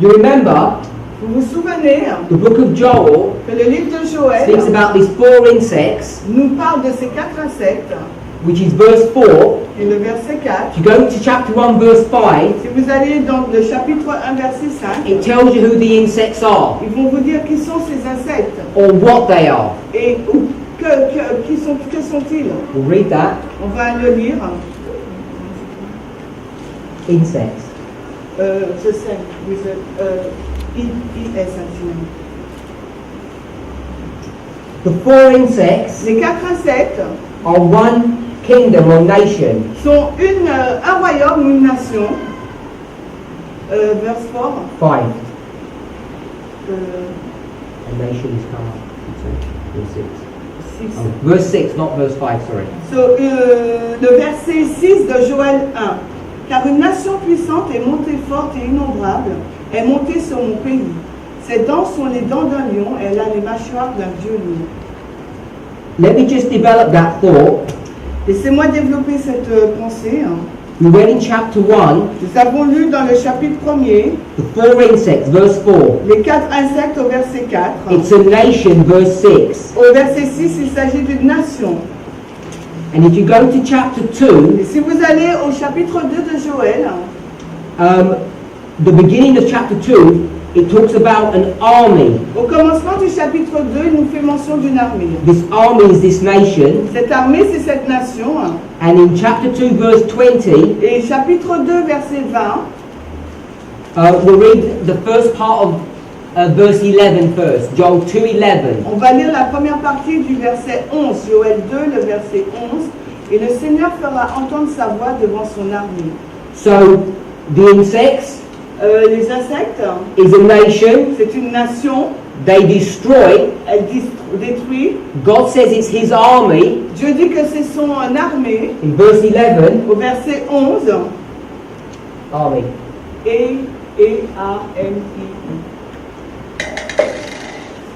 S1: You remember
S2: Vous vous souvenez
S1: the book of Joel
S2: que le livre de Joël
S1: speaks about these 4 insects,
S2: nous parle de ces 4 insectes,
S1: which is verse 4.
S2: et le verset 4.
S1: If you go to chapter 1 verse 5,
S2: Si vous allez dans le chapitre 1, verset 5,
S1: it tells you who the insects are
S2: ils vont vous dire qui sont ces insectes
S1: or what they are.
S2: et que sont-ils.
S1: We'll read that.
S2: On va le lire.
S1: Insects.
S2: Je sais, I-S,
S1: The 4 insects
S2: les 4 insectes
S1: are one kingdom or nation.
S2: sont un royaume ou une nation. Verse 4.
S1: 5.
S2: Euh,
S1: A nation is come up. Verse 6.
S2: 6.
S1: Oh, verse 6, not verse 5, sorry.
S2: So, le verset 6 de Joël 1. Car une nation puissante est montée forte et innombrable, est montée sur mon pays. Ses dents sont les dents d'un lion, elle a les mâchoires d'un vieux lion.
S1: Let me just develop that thought.
S2: Laissez-moi développer cette pensée.
S1: We read in chapter 1,
S2: Nous avons lu dans le chapitre 1er
S1: the 4 insects, verse 4.
S2: les 4 insectes au verset 4.
S1: It's a nation, verse 6.
S2: Au verset 6, il s'agit d'une nation.
S1: And if you go to chapter 2,
S2: Et si vous allez au chapitre 2 de Joël,
S1: the beginning of chapter 2, it talks about an army.
S2: au commencement du chapitre 2, il nous fait mention d'une armée.
S1: This army is this nation.
S2: Cette armée, c'est cette nation.
S1: And in chapter 2, verse 20,
S2: Et chapitre 2, verset 20,
S1: we'll read the first part of verse 11 first. Joel 2:11.
S2: on va lire la première partie du verset 11, Joël 2, le verset 11. Et le Seigneur fera entendre sa voix devant son armée.
S1: So the insects
S2: Les insectes,
S1: is a nation.
S2: c'est une nation.
S1: They destroy.
S2: Elle détruit.
S1: God says it's his army.
S2: Dieu dit que c'est son armée.
S1: In verse 11.
S2: Au verset 11.
S1: Army.
S2: E-A-M-I.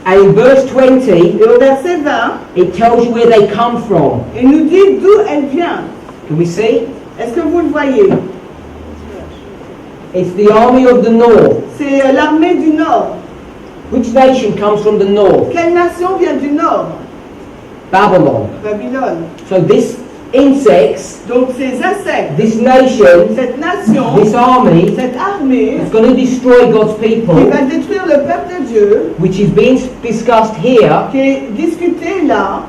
S1: And in verse 20,
S2: Et au verset 20,
S1: it tells you where they come from.
S2: il nous dit d'où elle vient.
S1: Can we see?
S2: Est-ce que vous le voyez?
S1: It's the army of the north.
S2: C'est l'armée du Nord.
S1: Which nation comes from the north?
S2: Quelle nation vient du Nord?
S1: Babylon.
S2: Babylone.
S1: So this insects,
S2: Donc ces insectes,
S1: this nation,
S2: cette nation,
S1: this army
S2: cette armée
S1: is going to destroy God's
S2: qui
S1: people,
S2: va détruire le peuple de Dieu,
S1: which is being discussed here,
S2: qui est discuté là.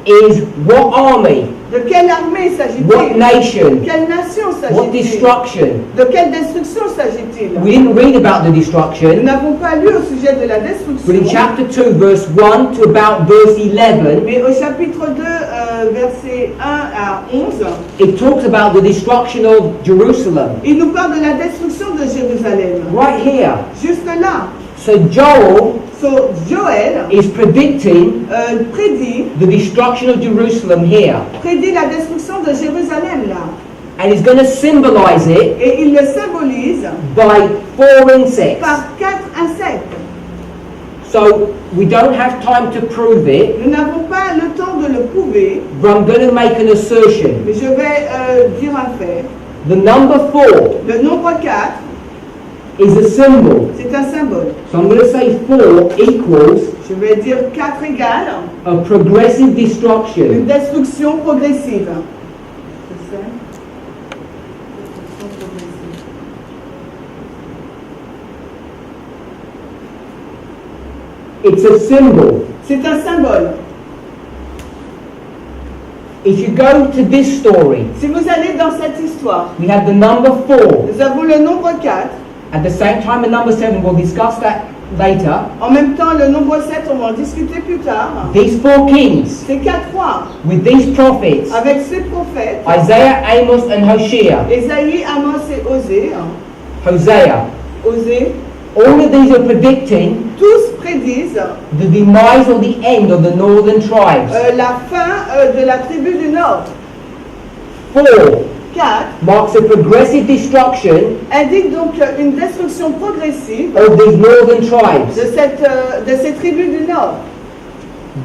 S1: is what army,
S2: De quelle armée
S1: what
S2: s'agit-il?
S1: nation,
S2: Quelle nation
S1: what
S2: s'agit-il?
S1: destruction.
S2: De quelle destruction s'agit-il?
S1: We didn't read about the
S2: Nous
S1: destruction,
S2: n'avons pas lu au sujet de la
S1: but in
S2: destruction.
S1: chapter 2, verse 1 to about verse 11,
S2: Mais au chapitre 2, versets 1 à 11,
S1: it talks about the destruction of Jerusalem.
S2: il nous parle de la destruction de Jérusalem.
S1: Right here.
S2: Juste là.
S1: So Joel
S2: So, Joël
S1: is predicting the destruction of Jerusalem here.
S2: prédit la destruction de Jérusalem là.
S1: And he's going to symbolize it
S2: Et il le symbolise
S1: by 4 insects.
S2: par 4 insectes.
S1: So we don't have time to prove it,
S2: Nous n'avons pas le temps de le prouver,
S1: but I'm going to make an assertion.
S2: mais je vais dire un fait.
S1: The number 4
S2: Le nombre 4,
S1: is a symbol.
S2: c'est un symbole.
S1: So I'm going to say 4 equals
S2: Je vais dire 4 égale
S1: a progressive
S2: une
S1: destruction.
S2: destruction progressive.
S1: It's a symbol.
S2: C'est un symbole.
S1: If you go to this story,
S2: Si vous allez dans cette histoire,
S1: we have the number 4.
S2: nous avons le nombre 4.
S1: At the same time, the number 7, we'll discuss that later.
S2: En même temps, le nombre 7, on va en discuter plus tard.
S1: These 4 kings,
S2: C'est 4 rois.
S1: with these prophets,
S2: Avec ces prophètes,
S1: Isaiah, Amos, and Hosea,
S2: Ésaïe, Amos et Osée,
S1: Hosea,
S2: Osée,
S1: all of these are predicting
S2: tous prédisent
S1: the demise or the end of the northern tribes.
S2: la fin de la tribu du Nord.
S1: 4
S2: 4
S1: marks a progressive destruction
S2: indique donc une destruction progressive
S1: of these northern tribes.
S2: de ces tribus du Nord.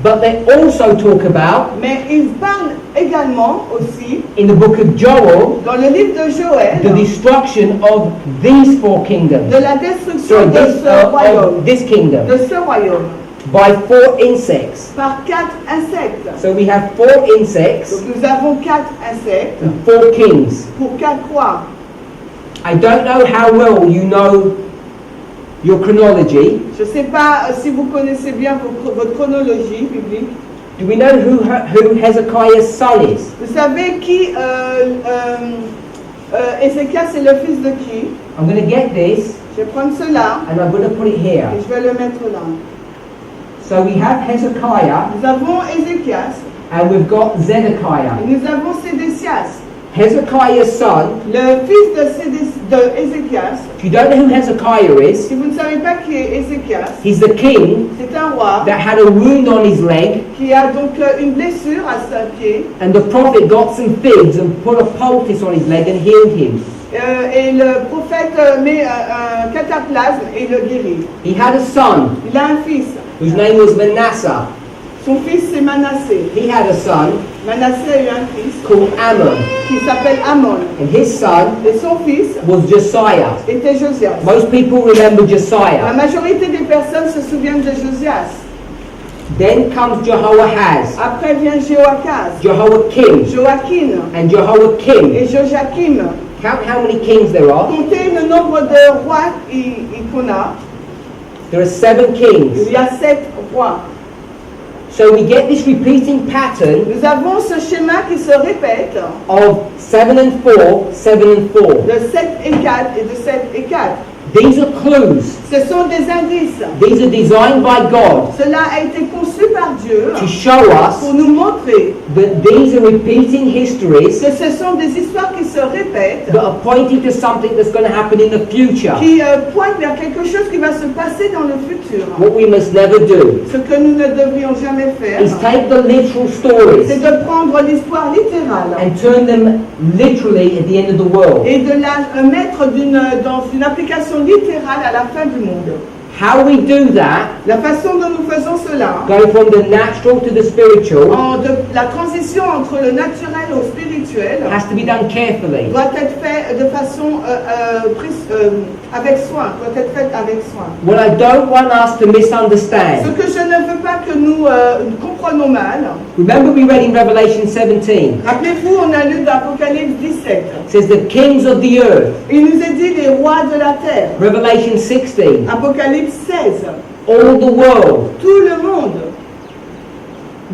S1: But they also talk about,
S2: Mais il parle également aussi,
S1: in the book of Joel,
S2: dans le livre de Joël,
S1: the destruction of these 4 kingdoms.
S2: de la destruction
S1: Sorry,
S2: de ce royaume.
S1: of this kingdom.
S2: De ce royaume.
S1: By 4 insects.
S2: Par 4 insectes.
S1: So we have 4 insects
S2: Donc nous avons 4 insectes
S1: and 4 kings.
S2: pour 4 rois.
S1: I don't know how well you know your chronology.
S2: Je ne sais pas si vous connaissez bien votre chronologie biblique.
S1: Do we know who Hezekiah's son is?
S2: Vous savez qui Ézéchias c'est le fils de qui?
S1: I'm going to get this
S2: Je vais prendre cela
S1: and I'm going to put it here.
S2: et je vais le mettre là.
S1: So we have Hezekiah
S2: Nous avons Ézéchias
S1: and we've got Zedekiah.
S2: et nous avons Sédécias.
S1: Hezekiah's son,
S2: Le fils de Ézéchias.
S1: if you don't know who Hezekiah is,
S2: Si vous ne savez pas qui est Ézéchias,
S1: he's the king
S2: c'est un roi
S1: that had a wound on his leg,
S2: qui a donc une blessure à son pied.
S1: and the prophet got some figs and put a poultice on his leg and healed him.
S2: Et le prophète met un cataplasme et le guérit.
S1: He had a son
S2: Il a un fils.
S1: whose name was Manasseh.
S2: Son fils c'est Manassé.
S1: He had a son
S2: Manassé a eu un fils
S1: called Ammon,
S2: qui s'appelle Amon.
S1: and his son
S2: Et son fils
S1: was Josiah.
S2: était Josias.
S1: Most people remember
S2: La
S1: Josiah.
S2: majorité des personnes se souviennent de Josias.
S1: Then comes Jehoahaz,
S2: Après vient Joachaz,
S1: Jehoiakim,
S2: Joachim
S1: and Jehoiakim.
S2: et Joachim.
S1: Count how many kings there are.
S2: Comptez le nombre de rois qu'on a.
S1: There are 7 kings.
S2: Il y a 7 rois.
S1: So we get this repeating pattern
S2: Nous avons ce schéma qui se répète
S1: of 7 and 4, 7 and 4.
S2: de 7 et 4 et de 7 et 4.
S1: These are clues
S2: Ce sont des indices.
S1: These are designed by God
S2: Cela a été conçu par Dieu
S1: to show us
S2: pour nous montrer
S1: that these are repeating histories
S2: que ce sont des histoires qui se répètent,
S1: that are pointing to something that's going to happen in the future.
S2: qui pointent vers quelque chose qui va se passer dans le futur.
S1: What we must never do
S2: Ce que nous ne devrions jamais faire,
S1: is take the literal stories
S2: c'est de prendre l'histoire littérale
S1: and turn them literally at the end of the world.
S2: et de la mettre dans une application littérale à la fin du monde.
S1: How we do that,
S2: La façon dont nous faisons cela,
S1: going from the natural to the spiritual,
S2: la transition entre le naturel au spirituel,
S1: has to be done carefully.
S2: doit être fait de façon avec soin, doit être faite avec soin.
S1: What I don't want us to
S2: Ce
S1: misunderstand.
S2: que je ne veux pas que nous comprenions mal.
S1: Remember we read in Revelation 17,
S2: Rappelez-vous, on a lu d'Apocalypse 17.
S1: it says the kings of the earth.
S2: Il nous est dit les rois de la terre.
S1: Revelation 16,
S2: Apocalypse 16.
S1: all the world.
S2: Tout le monde.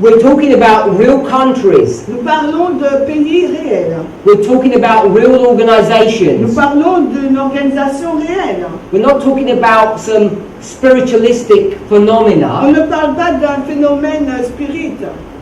S1: We're talking about real countries.
S2: Nous parlons de pays réels.
S1: We're talking about real
S2: Nous
S1: organizations.
S2: parlons d'une organisation réelle.
S1: We're not talking about some spiritualistic
S2: On
S1: phenomena.
S2: ne parle pas d'un phénomène spirit.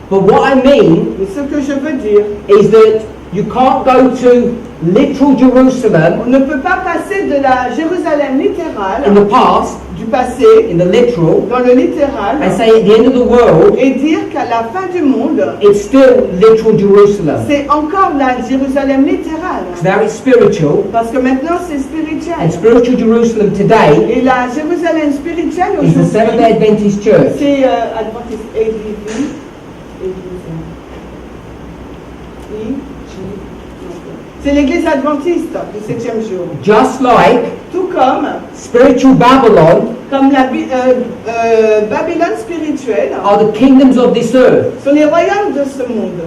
S1: But what I mean
S2: Mais ce que je veux dire,
S1: is that you can't go to literal Jerusalem
S2: on ne peut pas passer de la Jérusalem
S1: in
S2: littérale,
S1: the past,
S2: du passé,
S1: in the literal,
S2: dans le littéral,
S1: and say at the end of the world,
S2: et dire qu'à la fin du monde,
S1: it's still literal Jerusalem.
S2: c'est encore la Jérusalem littérale.
S1: So now it's spiritual,
S2: Parce que maintenant c'est
S1: and
S2: spirituel.
S1: spiritual Jerusalem today
S2: Et la Jérusalem spirituelle
S1: is the Seventh-day
S2: aujourd'hui,
S1: Adventist Church.
S2: c'est Adventist Église. C'est l'église adventiste du 7e jour.
S1: Just like
S2: Tout comme
S1: spiritual Babylon
S2: la Babylone spirituelle
S1: are the kingdoms of this earth.
S2: sont les royaumes de ce monde.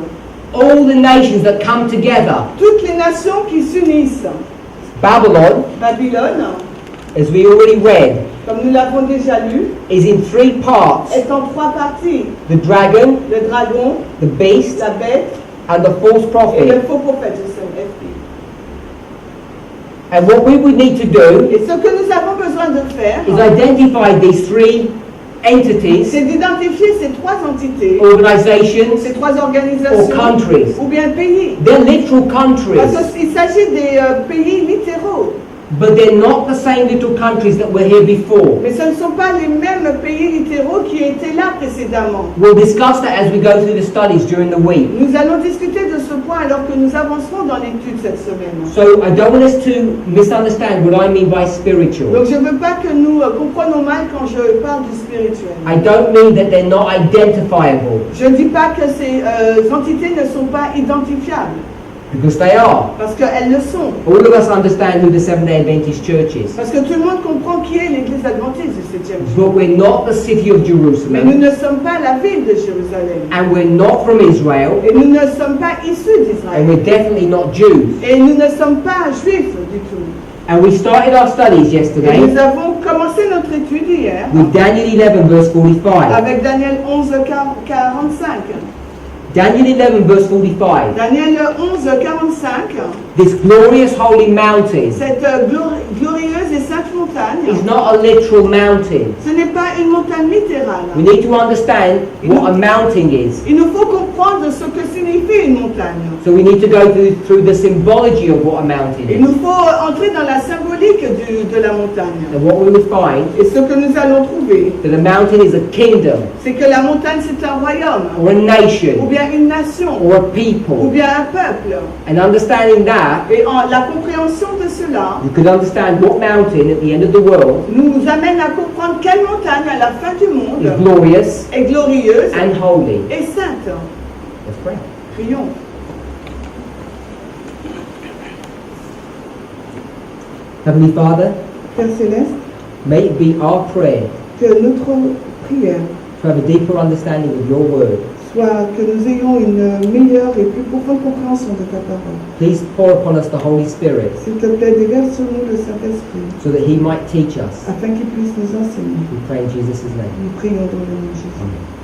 S1: All the nations that come together.
S2: Toutes les nations qui s'unissent.
S1: Babylon,
S2: Babylone,
S1: as we already read,
S2: comme nous l'avons déjà lu,
S1: is in three parts.
S2: est en 3 parties.
S1: The dragon,
S2: Le dragon,
S1: the beast,
S2: la bête
S1: and the false
S2: et le
S1: prophet.
S2: faux prophète. Je sais, FP.
S1: And what we would need to do
S2: Et ce que nous avons besoin de faire,
S1: is identify these three entities,
S2: c'est d'identifier ces 3 entités,
S1: organizations,
S2: ces 3
S1: or
S2: organisations,
S1: countries.
S2: ou bien pays.
S1: They're literal
S2: Parce
S1: countries,
S2: qu'il s'agit des pays littéraux.
S1: but they're not the same little countries that were here before.
S2: Mais ce ne sont pas les mêmes pays littéraux qui étaient là précédemment.
S1: We'll discuss that as we go through the studies during the week.
S2: Nous allons discuter de ce point alors que nous avancerons dans l'étude cette semaine.
S1: So I don't want us to misunderstand what I mean by spiritual.
S2: Donc je ne veux pas que nous comprenions mal quand je parle du spirituel.
S1: I don't mean that they're not identifiable,
S2: Je ne dis pas que ces entités ne sont pas identifiables,
S1: because they are.
S2: parce qu'elles le sont.
S1: All of us understand who the Seventh-day Adventist Church is.
S2: Parce que tout le monde comprend qui est l'église adventiste du 7e jour.
S1: But we're not the city of
S2: Mais nous
S1: Jerusalem,
S2: ne sommes pas la ville de Jérusalem.
S1: and we're not from Israel,
S2: Et nous ne sommes pas issus
S1: and
S2: d'Israël.
S1: we're definitely not Jews.
S2: Et nous ne sommes pas juifs du tout.
S1: And we started our studies
S2: Et
S1: yesterday
S2: nous avons commencé notre étude hier
S1: with Daniel 11 verse 45.
S2: avec Daniel 11, 45.
S1: Daniel 11 verse 45.
S2: Daniel 11, 45.
S1: This glorious holy mountain
S2: Cette glorieuse et sainte montagne,
S1: is not a literal mountain.
S2: ce n'est pas une montagne littérale.
S1: We need to understand what a mountain is.
S2: Il nous faut comprendre ce que signifie une montagne.
S1: So we need to go through the symbology of what a mountain
S2: Il
S1: is.
S2: nous faut entrer dans la symbolique de la montagne.
S1: And what we will find
S2: Et ce que nous allons trouver,
S1: that a mountain is a kingdom,
S2: c'est que la montagne c'est un royaume,
S1: or a
S2: ou
S1: nation,
S2: bien une nation,
S1: or a
S2: ou
S1: people.
S2: bien un peuple.
S1: And understanding that,
S2: Et la compréhension de cela
S1: you could understand what mountain at the end of the world
S2: nous amène à comprendre quelle montagne à la fin du
S1: is
S2: monde
S1: glorious
S2: est glorieuse
S1: and holy.
S2: et sainte.
S1: Let's pray.
S2: Prions.
S1: Heavenly Father,
S2: Père Céleste,
S1: may it be our prayer
S2: que notre prière
S1: to have a deeper understanding of your word.
S2: soit que nous ayons une meilleure et plus profonde compréhension de ta parole.
S1: Please pour upon us the Holy Spirit
S2: S'il te plaît, déverse sur nous le Saint-Esprit,
S1: so that he might teach us.
S2: afin qu'il puisse nous enseigner.
S1: We pray in Jesus' name.
S2: Nous prions dans le nom de Jésus.
S1: Amen.